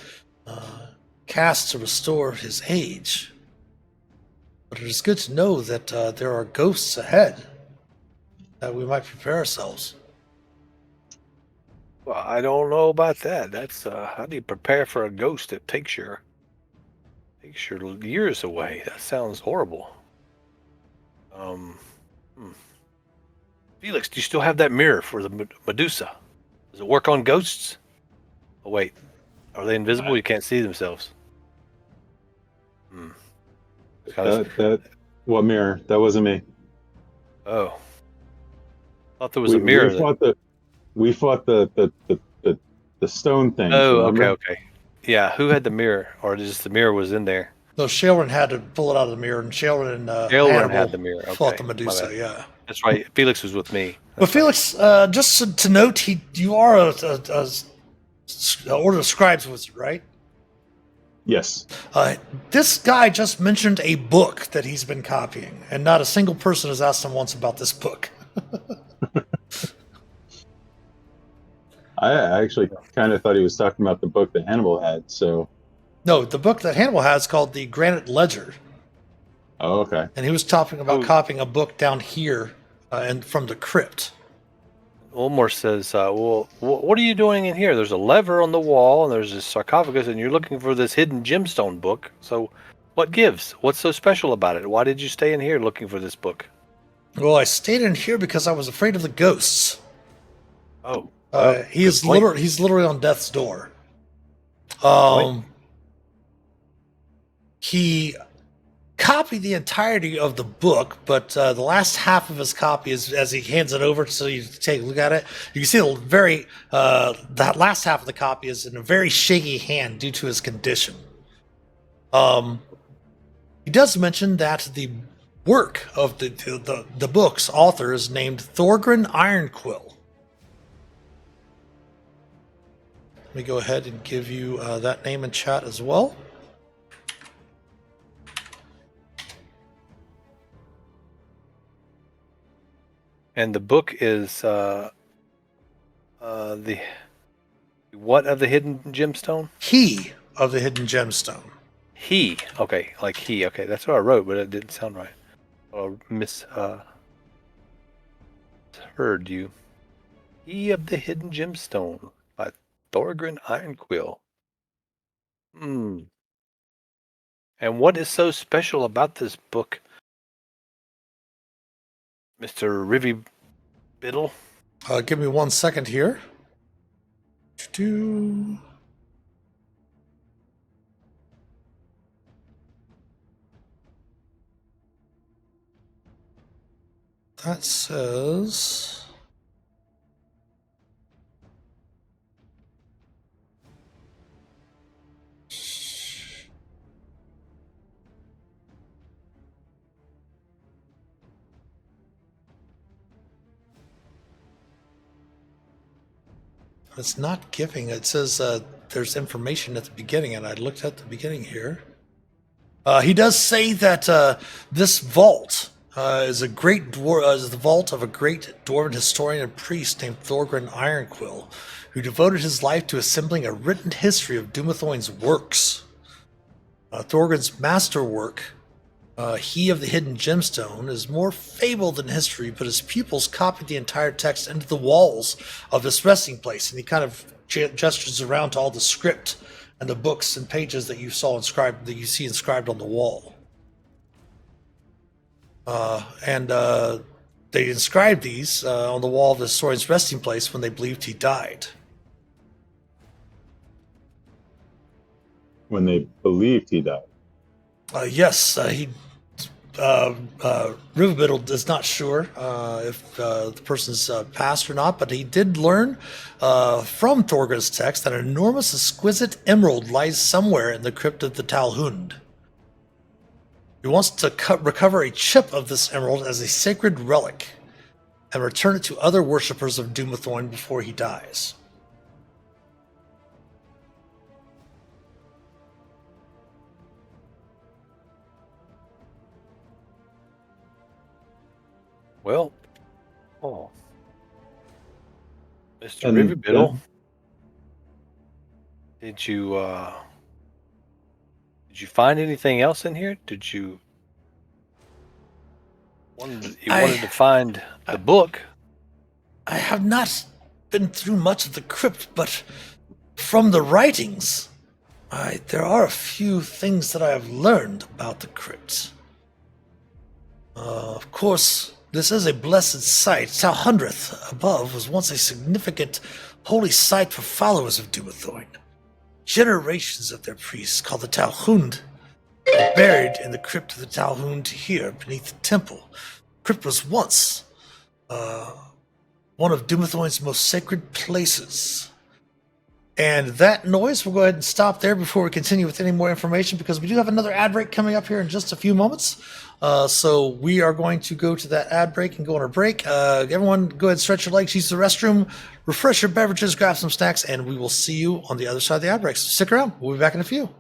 cast to restore his age. But it is good to know that there are ghosts ahead, that we might prepare ourselves. Well, I don't know about that. That's how do you prepare for a ghost that takes your years away? That sounds horrible. Felix, do you still have that mirror for the Medusa? Does it work on ghosts? Oh wait, are they invisible? You can't see themselves. What mirror? That wasn't me. Oh, thought there was a mirror. We fought the stone thing. Oh, remember? okay. Yeah, who had the mirror, or just the mirror was in there? No, Shaelrin had to pull it out of the mirror, and Shaelrin and Hannibal Hannibal had the mirror. fought Okay, the Medusa. Yeah. That's right. Felix was with me. But Felix, just to note, you are a Order of Scribes wizard, right? Yes. This guy just mentioned a book that he's been copying, and not a single person has asked him once about this book. I actually kind of thought he was talking about the book that Hannibal had. So. No, the book that Hannibal has called the Granite Ledger. Oh, okay. And he was talking about copying a book down here and from the crypt. Ulmor says, well, what are you doing in here? There's a lever on the wall, and there's a sarcophagus, and you're looking for this hidden gemstone book. So what gives? What's so special about it? Why did you stay in here looking for this book? Well, I stayed in here because I was afraid of the ghosts. Oh. He's literally on death's door. He copied the entirety of the book, but the last half of his copy is as he hands it over so you take a look at it. You can see that last half of the copy is in a very shaky hand due to his condition. He does mention that the work of the book's author is named Thorgrin Ironquill. Let me go ahead and give you that name in chat as well. And the book is the what of the hidden gemstone? He of the hidden gemstone. He. Okay, like he. Okay, that's what I wrote, but it didn't sound right. Heard you. He of the hidden gemstone by Thorgrin Ironquill. And what is so special about this book, Mr. Rivy Biddle? Give me 1 second here. That says... It's not giving. It says there's information at the beginning, and I looked at the beginning here. He does say that this vault is the vault of a great dwarven historian and priest named Thorgrin Ironquill, who devoted his life to assembling a written history of Dumathoin's works. Thorgrin's masterwork, He of the Hidden Gemstone, is more fable than history, but his pupils copied the entire text into the walls of this resting place, and he kind of gestures around to all the script and the books and pages that you see inscribed on the wall. they inscribed these on the wall of the historian's resting place when they believed he died. When they believed he died. Yes, Riverbittle is not sure if the person's passed or not, but he did learn from Thorgrim's text that an enormous, exquisite emerald lies somewhere in the crypt of the Talhund. He wants to recover a chip of this emerald as a sacred relic and return it to other worshippers of Dumathorn before he dies. Well, Mr. And Riverbittle, then- did you find anything else in here? Did you wanted to find the book? I have not been through much of the crypt, but from the writings, there are a few things that I have learned about the crypt. Of course, this is a blessed site. Talhundreth above was once a significant holy site for followers of Dumathorn. Generations of their priests, called the Talhund, are buried in the crypt of the Talhund here beneath the temple. The crypt was once one of Dumathorn's most sacred places. And that noise, we'll go ahead and stop there before we continue with any more information, because we do have another ad break coming up here in just a few moments. So we are going to go to that ad break and go on our break. Everyone, go ahead and stretch your legs, use the restroom, refresh your beverages, grab some snacks, and we will see you on the other side of the ad break. So stick around. We'll be back in a few.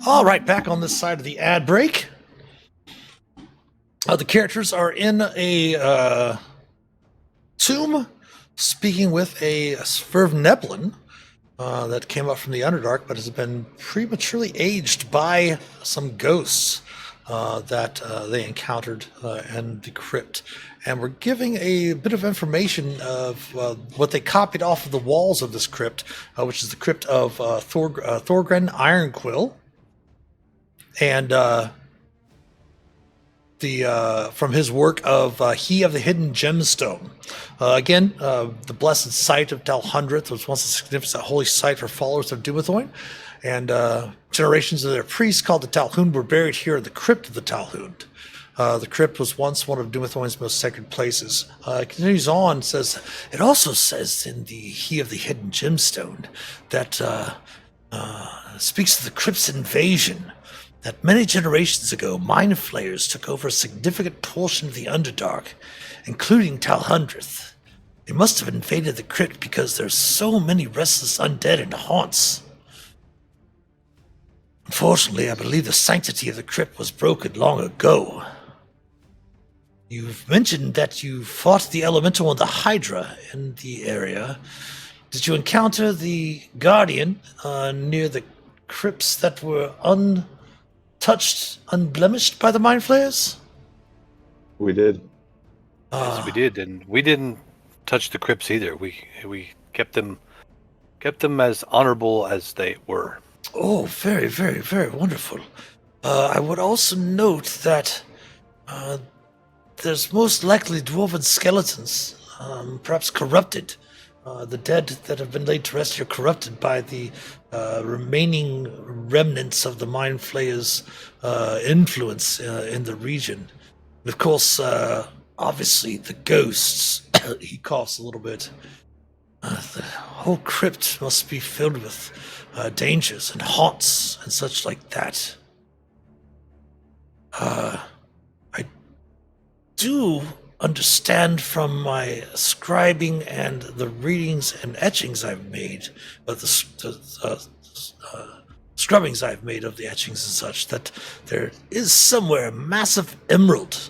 All right, back on this side of the ad break. The characters are in a tomb, speaking with a Svervneblin that came up from the Underdark, but has been prematurely aged by some ghosts that they encountered in the crypt. And we're giving a bit of information of what they copied off of the walls of this crypt, which is the crypt of Thorgren Ironquill. And from his work of He of the Hidden Gemstone. Again, the blessed site of Talhundreth was once a significant holy site for followers of Dumathoin, and generations of their priests called the Talhund were buried here in the crypt of the Talhund. The crypt was once one of Dumathoin's most sacred places. It continues on, says, it also says in the He of the Hidden Gemstone that speaks of the crypt's invasion, that many generations ago, mind flayers took over a significant portion of the Underdark, including Talhundreth. They must have invaded the crypt because there's so many restless undead in haunts. Unfortunately, I believe the sanctity of the crypt was broken long ago. You've mentioned that you fought the elemental and the Hydra in the area. Did you encounter the Guardian near the crypts that were untouched, unblemished by the mind flayers? We did. Yes, we did, and we didn't touch the crypts either. We kept them as honorable as they were. Oh, very, very, very wonderful. I would also note that there's most likely dwarven skeletons, perhaps corrupted. The dead that have been laid to rest here corrupted by the remaining remnants of the Mind Flayer's influence in the region. And of course, obviously, the ghosts. He coughs a little bit. The whole crypt must be filled with dangers and haunts and such like that. I do understand from my scribing and the readings and etchings I've made, but the scrubbings I've made of the etchings and such, that there is somewhere a massive emerald,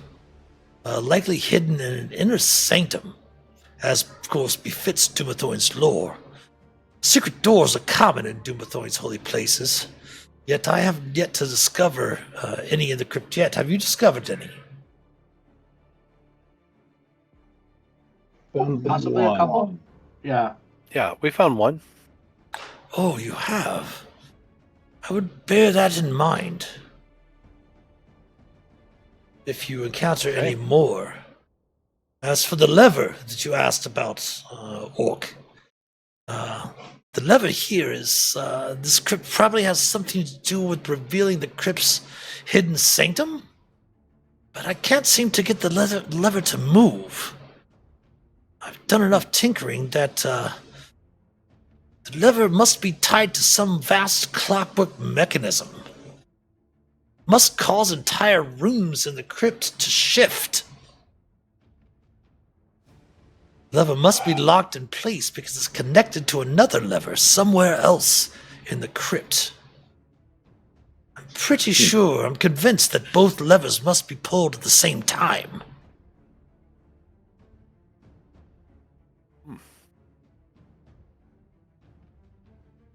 likely hidden in an inner sanctum, as of course befits Dumathoin's lore. Secret doors are common in Dumathoin's holy places, yet I haven't yet to discover any in the crypt yet. Have you discovered any? Possibly a couple? Yeah. Yeah, we found one. Oh, you have? I would bear that in mind. If you encounter any more. As for the lever that you asked about, Orc, the lever here is, this crypt probably has something to do with revealing the crypt's hidden sanctum, but I can't seem to get the lever to move. I've done enough tinkering that the lever must be tied to some vast clockwork mechanism. Must cause entire rooms in the crypt to shift. Lever must be locked in place because it's connected to another lever somewhere else in the crypt. I'm pretty sure, I'm convinced that both levers must be pulled at the same time.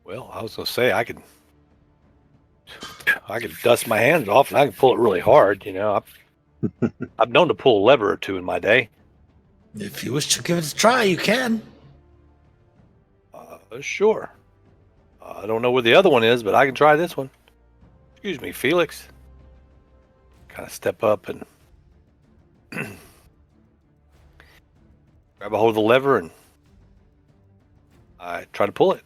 Well, I was gonna say I could dust my hands off and I can pull it really hard. You know, I've known to pull a lever or two in my day. If you wish to give it a try, you can. Sure. I don't know where the other one is, but I can try this one. Excuse me, Phelix. Kind of step up and grab a hold of the lever and I try to pull it.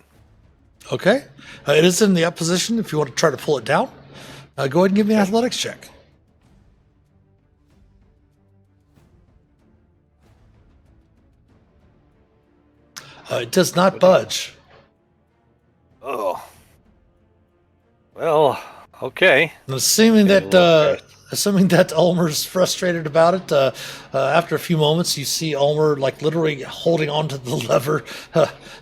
Okay. It is in the up position if you want to try to pull it down. Go ahead and give me an athletics check. It does not budge. Oh. Well, okay. And assuming that Ulmer's frustrated about it, after a few moments, you see Ulmor like literally holding onto the lever,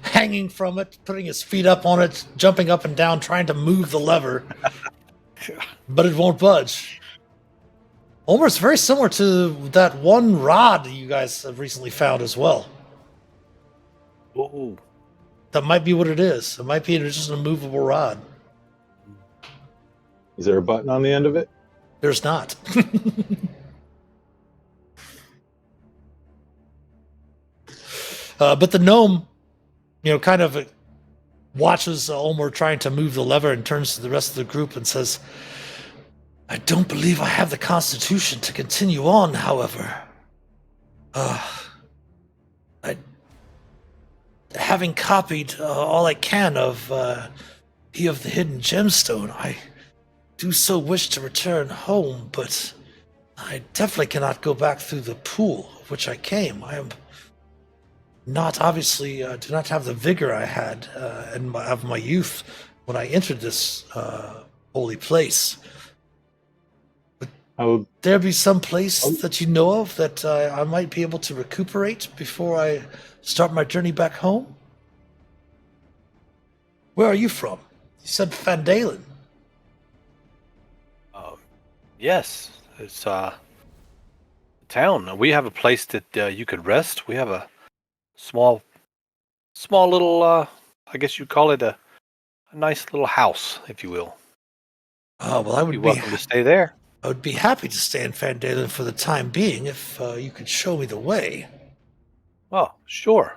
hanging from it, putting his feet up on it, jumping up and down, trying to move the lever. but it won't budge. Ulmor, it's very similar to that one rod you guys have recently found as well. Oh, That might be what it is. It might be just an immovable rod. Is there a button on the end of it? There's not. But the gnome, kind of watches Ulmor trying to move the lever and turns to the rest of the group and says, I don't believe I have the constitution to continue on, however. Having copied all I can of He of the Hidden Gemstone, I do so wish to return home, but I definitely cannot go back through the pool of which I came. I am not, obviously, do not have the vigor I had of my youth when I entered this holy place. Would there be some place that you know of that I might be able to recuperate before I start my journey back home? Where are you from? You said Phandelver. Yes, it's town. We have a place that you could rest. We have a small little, I guess you'd call it a nice little house, if you will. Oh, well, I would be welcome to stay there. I would be happy to stay in Phandelver for the time being if you could show me the way. Oh, sure.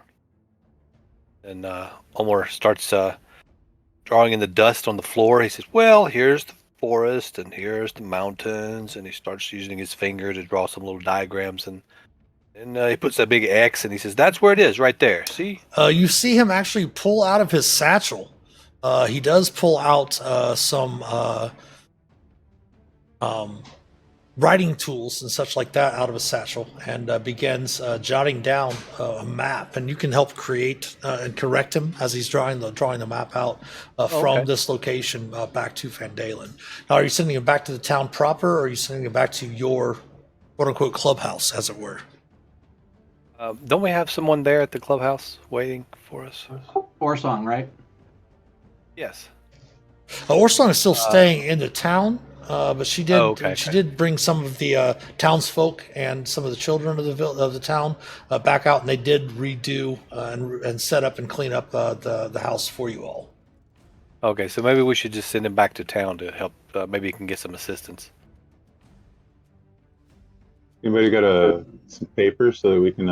And Ulmor starts drawing in the dust on the floor. He says, well, here's the forest and here's the mountains. And he starts using his finger to draw some little diagrams. And he puts a big X and he says, that's where it is, right there. See? You see him actually pull out of his satchel. He does pull out some writing tools and such like that out of a satchel and begins jotting down a map. And you can help create and correct him as he's drawing the map out from this location back to Phandelver. Now, are you sending him back to the town proper, or are you sending him back to your quote-unquote clubhouse, as it were? Don't we have someone there at the clubhouse waiting for us? Orsong, right? Yes. Orsong is still staying in the town. But she did. She did bring some of the townsfolk and some of the children of the town back out, and they did redo and set up and clean up the house for you all. Okay, so maybe we should just send him back to town to help. Maybe he can get some assistance. Anybody got some paper so that we can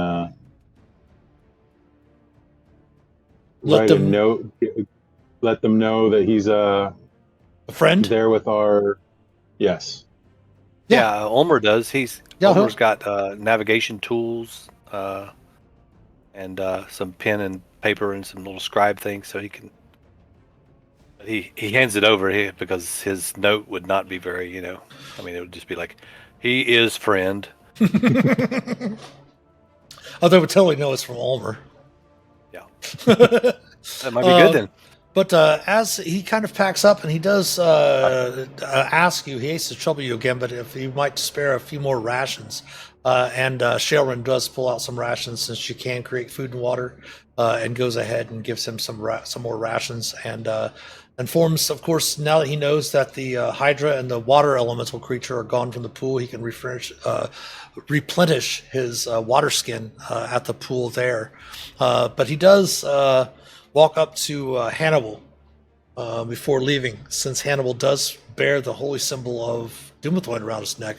write a note? Let them know that he's a friend there with our. Yes. Yeah, Ulmor does. Ulmor's got navigation tools and some pen and paper and some little scribe things, so he can. He hands it over here because his note would not be very, it would just be like, he is friend. Oh, they would totally know it's from Ulmor. Yeah. That might be good then. But as he kind of packs up, and he does ask you, he hates to trouble you again, but if you might spare a few more rations. And Shaelrin does pull out some rations since she can create food and water, and goes ahead and gives him some more rations, and informs, of course, now that he knows that the Hydra and the water elemental creature are gone from the pool, he can replenish his water skin at the pool there. But he does walk up to Hannibal before leaving, since Hannibal does bear the holy symbol of Dumathoin around his neck,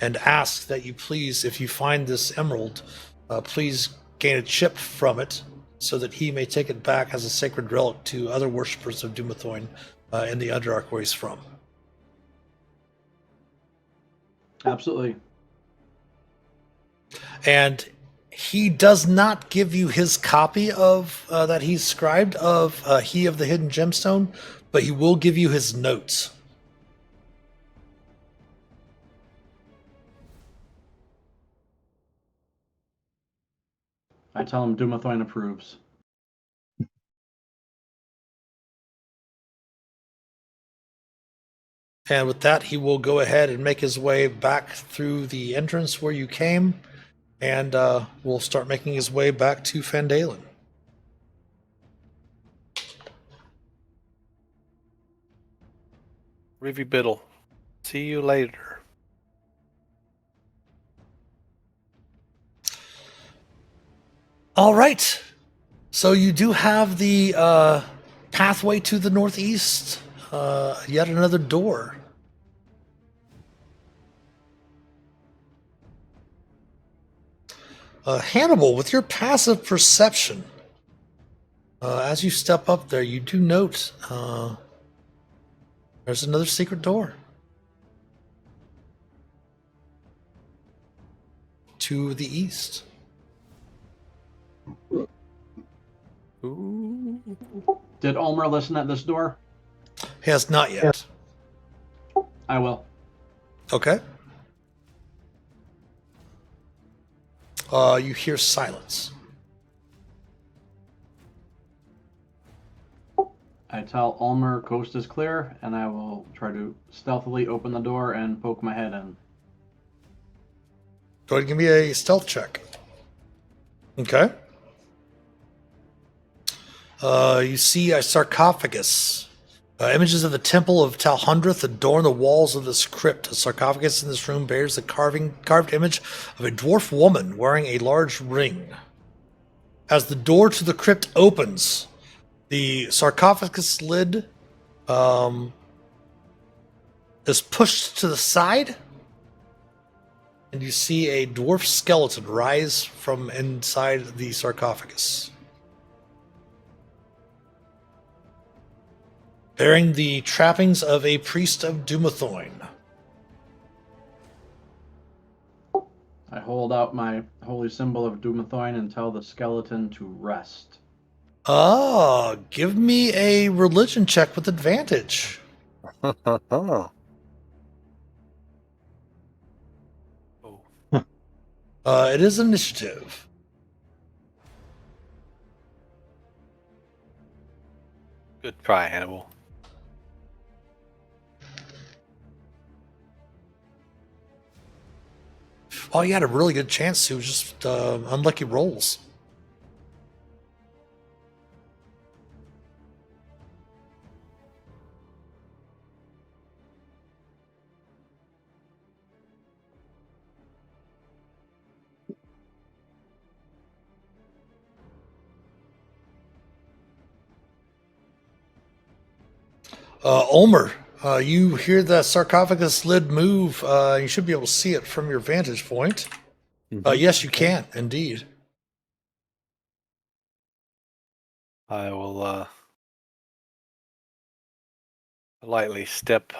and asks that you please, if you find this emerald, please gain a chip from it so that he may take it back as a sacred relic to other worshippers of Dumathoin in the Underdark where he's from. Absolutely. And he does not give you his copy of that he's scribed of He of the Hidden Gemstone, but he will give you his notes. I tell him Dumathoin approves. And with that, he will go ahead and make his way back through the entrance where you came, and will start making his way back to Phandelver. Rivy Biddle, See you later. All right. So you do have the pathway to the northeast. Yet another door. Hannibal, with your passive perception, as you step up there, you do note there's another secret door to the east. Ooh. Did Ulmor listen at this door? He has not yet. I will. Okay. You hear silence. I tell Ulmor coast is clear, and I will try to stealthily open the door and poke my head in. Go ahead and give me a stealth check. Okay. You see a sarcophagus. Images of the Temple of Talhundreth adorn the walls of this crypt. A sarcophagus in this room bears the carved image of a dwarf woman wearing a large ring. As the door to the crypt opens, the sarcophagus lid is pushed to the side, and you see a dwarf skeleton rise from inside the sarcophagus, bearing the trappings of a priest of Dumathoin. I hold out my holy symbol of Dumathoin and tell the skeleton to rest. Give me a religion check with advantage. Oh. It is initiative. Good try, Hannibal. Oh, you had a really good chance. It was just unlucky rolls. Ulmor, you hear the sarcophagus lid move. You should be able to see it from your vantage point. Yes, you can, indeed. I will lightly step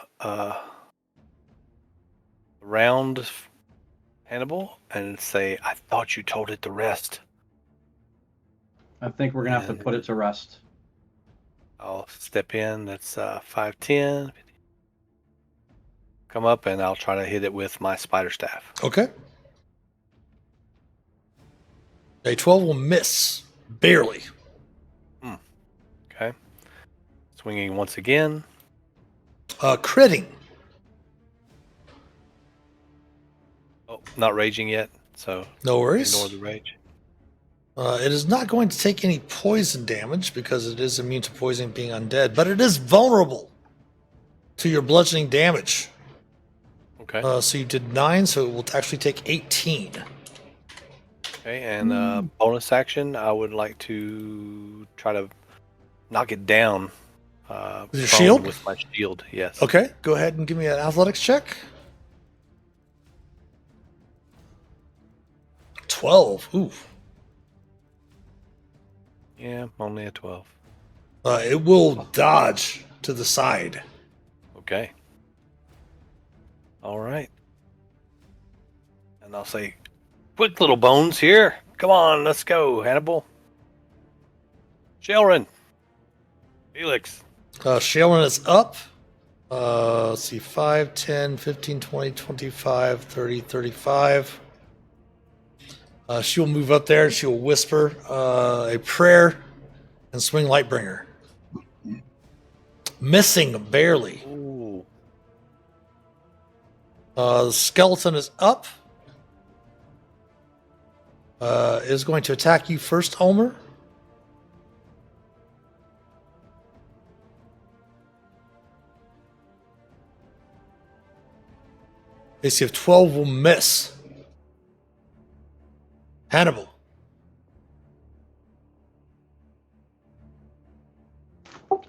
around Hannibal and say, I thought you told it to rest. I think we're going to have to put it to rest. I'll step in. That's 5'10". Come up and I'll try to hit it with my spider staff. Okay. A 12 will miss. Barely. Okay. Swinging once again. Critting. Oh, not raging yet, so No worries. ignore the rage. It is not going to take any poison damage because it is immune to poison being undead, but it is vulnerable to your bludgeoning damage. Okay. So you did 9, so it will actually take 18. Okay, and bonus action, I would like to try to knock it down. With your prone shield? With my shield, yes. Okay, go ahead and give me an athletics check. 12. Ooh. Yeah, only a 12. It will dodge to the side. Okay. All right. And I'll say, quick little bones here. Come on, let's go, Hannibal. Shelrin. Phelix. Shaelin is up. Let's see, 5, 10, 15, 20, 25, 30, 35. She'll move up there and she'll whisper a prayer and swing Lightbringer. Missing barely. Ooh. The skeleton is up. Is going to attack you first, Ulmor. AC of 12 will miss. Hannibal.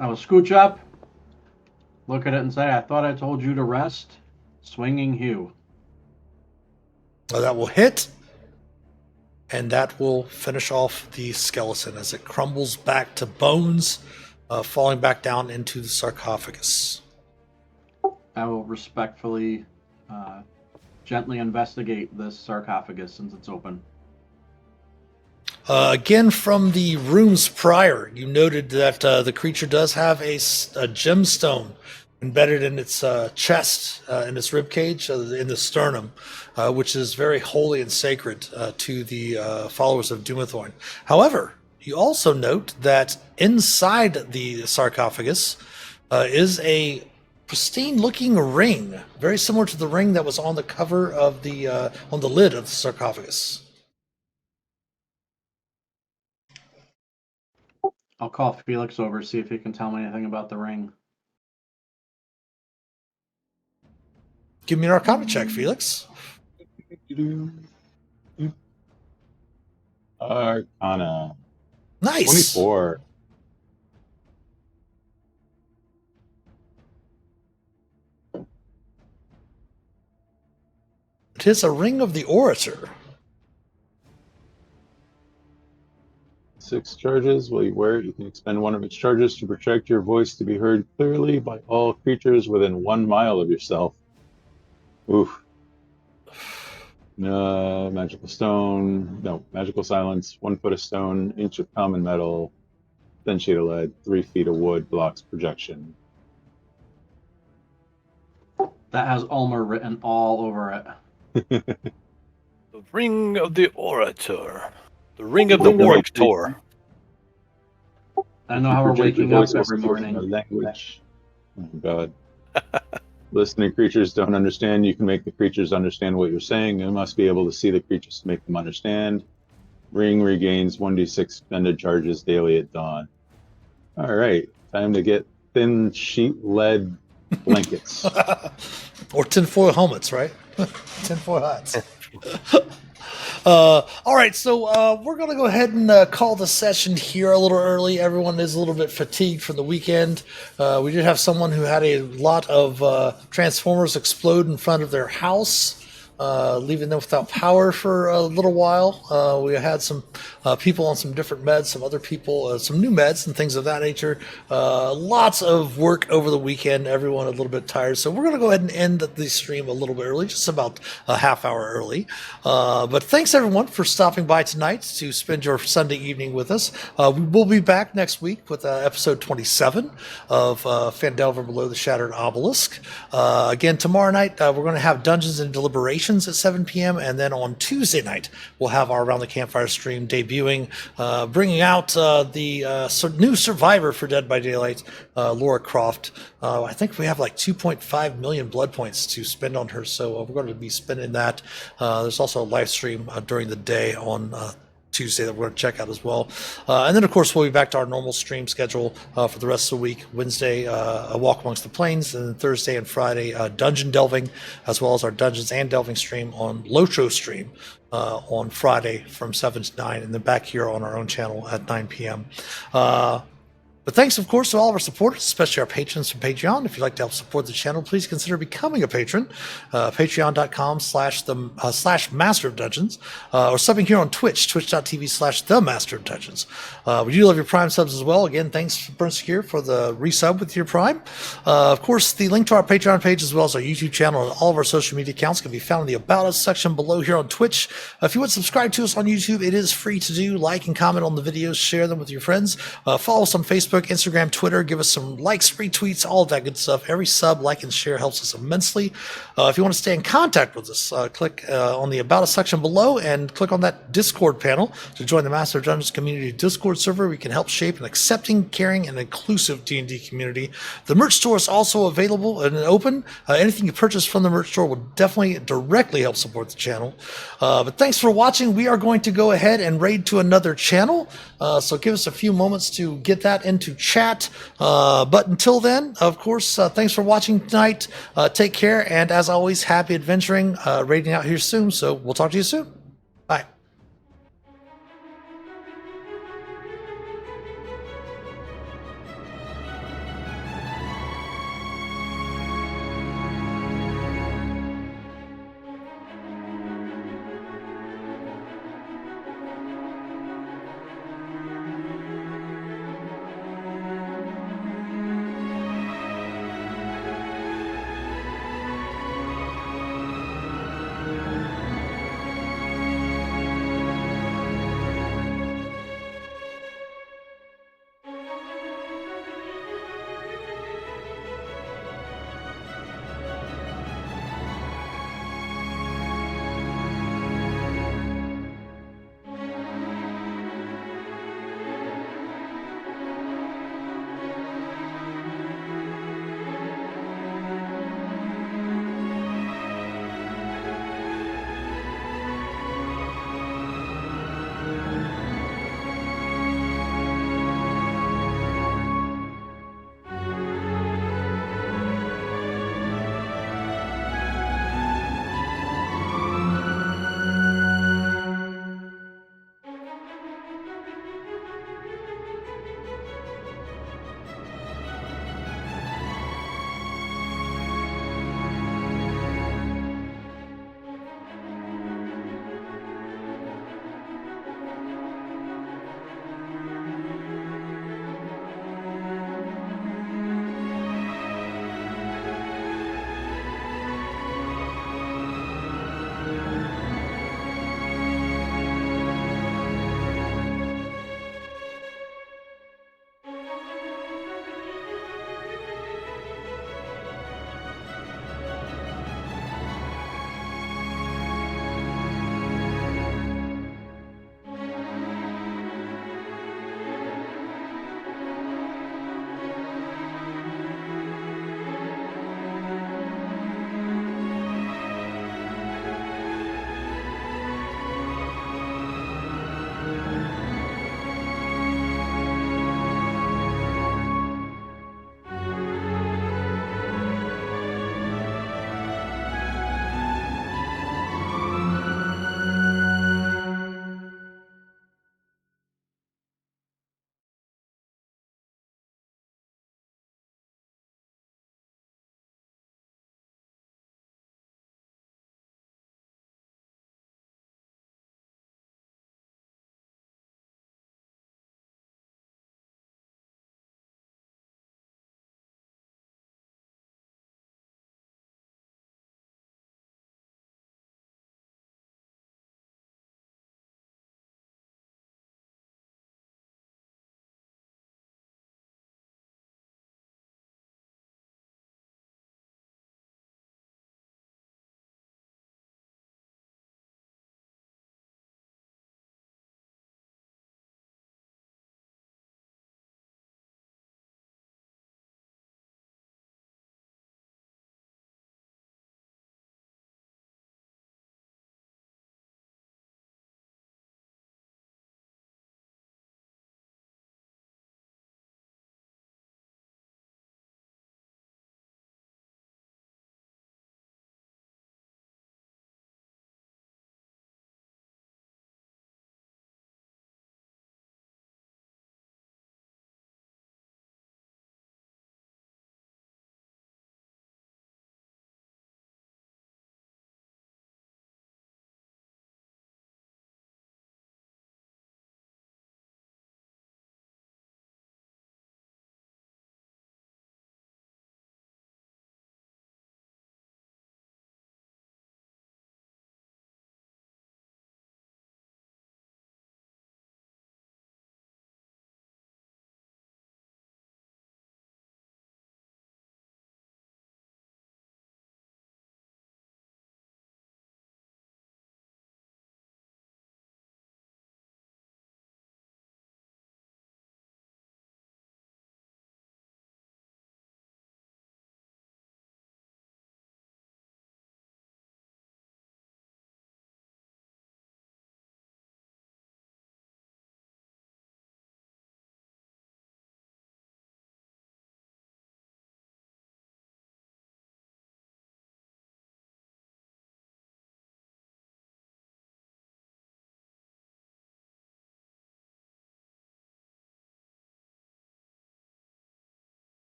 I will scooch up, look at it, and say, I thought I told you to rest. Swinging Hue. That will hit. And that will finish off the skeleton as it crumbles back to bones, falling back down into the sarcophagus. I will respectfully, gently investigate this sarcophagus since it's open. Again, from the rooms prior, you noted that the creature does have a gemstone embedded in its chest, in its ribcage, in the sternum, which is very holy and sacred to the followers of Doomthorn. However, you also note that inside the sarcophagus is a pristine-looking ring, very similar to the ring that was on the cover of the on the lid of the sarcophagus. I'll call Phelix over, see if he can tell me anything about the ring. Give me an Arcana check, Phelix. Arcana. Nice. 24. It is a ring of the orator. 6 charges. While you wear it, you can expend one of its charges to project your voice to be heard clearly by all creatures within 1 mile of yourself. Oof. Magical stone. No, magical silence. 1 foot of stone, inch of common metal, 10 sheet of lead, 3 feet of wood blocks projection. That has Ulmor written all over it. The ring of the orator. The ring of the orator. I know how we're waking up every morning. Language. Oh, God. Listening creatures don't understand. You can make the creatures understand what you're saying. You must be able to see the creatures to make them understand. Ring regains 1d6 expended charges daily at dawn. All right. Time to get thin sheet lead blankets. Or tinfoil helmets, right? Tinfoil hats. All right, so we're going to go ahead and call the session here a little early. Everyone is a little bit fatigued from the weekend. We did have someone who had a lot of transformers explode in front of their house, leaving them without power for a little while. We had some people on some different meds, some other people, some new meds and things of that nature. Lots of work over the weekend. Everyone a little bit tired. So we're going to go ahead and end the stream a little bit early, just about a half hour early. But thanks everyone for stopping by tonight to spend your Sunday evening with us. We will be back next week with episode 27 of Phandelver and Below, the Shattered Obelisk. Again, tomorrow night, we're going to have Dungeons and Deliberations at 7 p.m. And then on Tuesday night, we'll have our Around the Campfire stream debuting, bringing out the new survivor for Dead by Daylight, Laura Croft. I think we have like 2.5 million blood points to spend on her, so we're going to be spending that. There's also a live stream during the day on Tuesday that we're going to check out as well. And then, of course, we'll be back to our normal stream schedule for the rest of the week. Wednesday, A Walk Amongst the Plains, and then Thursday and Friday, Dungeon Delving, as well as our Dungeons and Delving stream on Lotro stream on Friday from 7 to 9, and then back here on our own channel at 9 p.m. But thanks, of course, to all of our supporters, especially our patrons from Patreon. If you'd like to help support the channel, please consider becoming a patron. Patreon.com/Master of Dungeons, or subbing here on Twitch, twitch.tv/TheMasterofDungeons. We do love your Prime subs as well. Again, thanks, Prince here, for the resub with your Prime. Of course, the link to our Patreon page, as well as our YouTube channel and all of our social media accounts, can be found in the About Us section below here on Twitch. If you would subscribe to us on YouTube, it is free to do. Like and comment on the videos, share them with your friends. Follow us on Facebook, Instagram, Twitter. Give us some likes, retweets, all of that good stuff. Every sub, like, and share helps us immensely. If you want to stay in contact with us, click on the About Us section below and click on that Discord panel to join the Master of Dungeons community Discord server. We can help shape an accepting, caring, and inclusive D&D community. The merch store is also available and open. Anything you purchase from the merch store will definitely directly help support the channel. But thanks for watching. We are going to go ahead and raid to another channel. So give us a few moments to get that into to chat. But until then, of course, thanks for watching tonight. Take care, and as always, happy adventuring. Raiding out here soon, so we'll talk to you soon.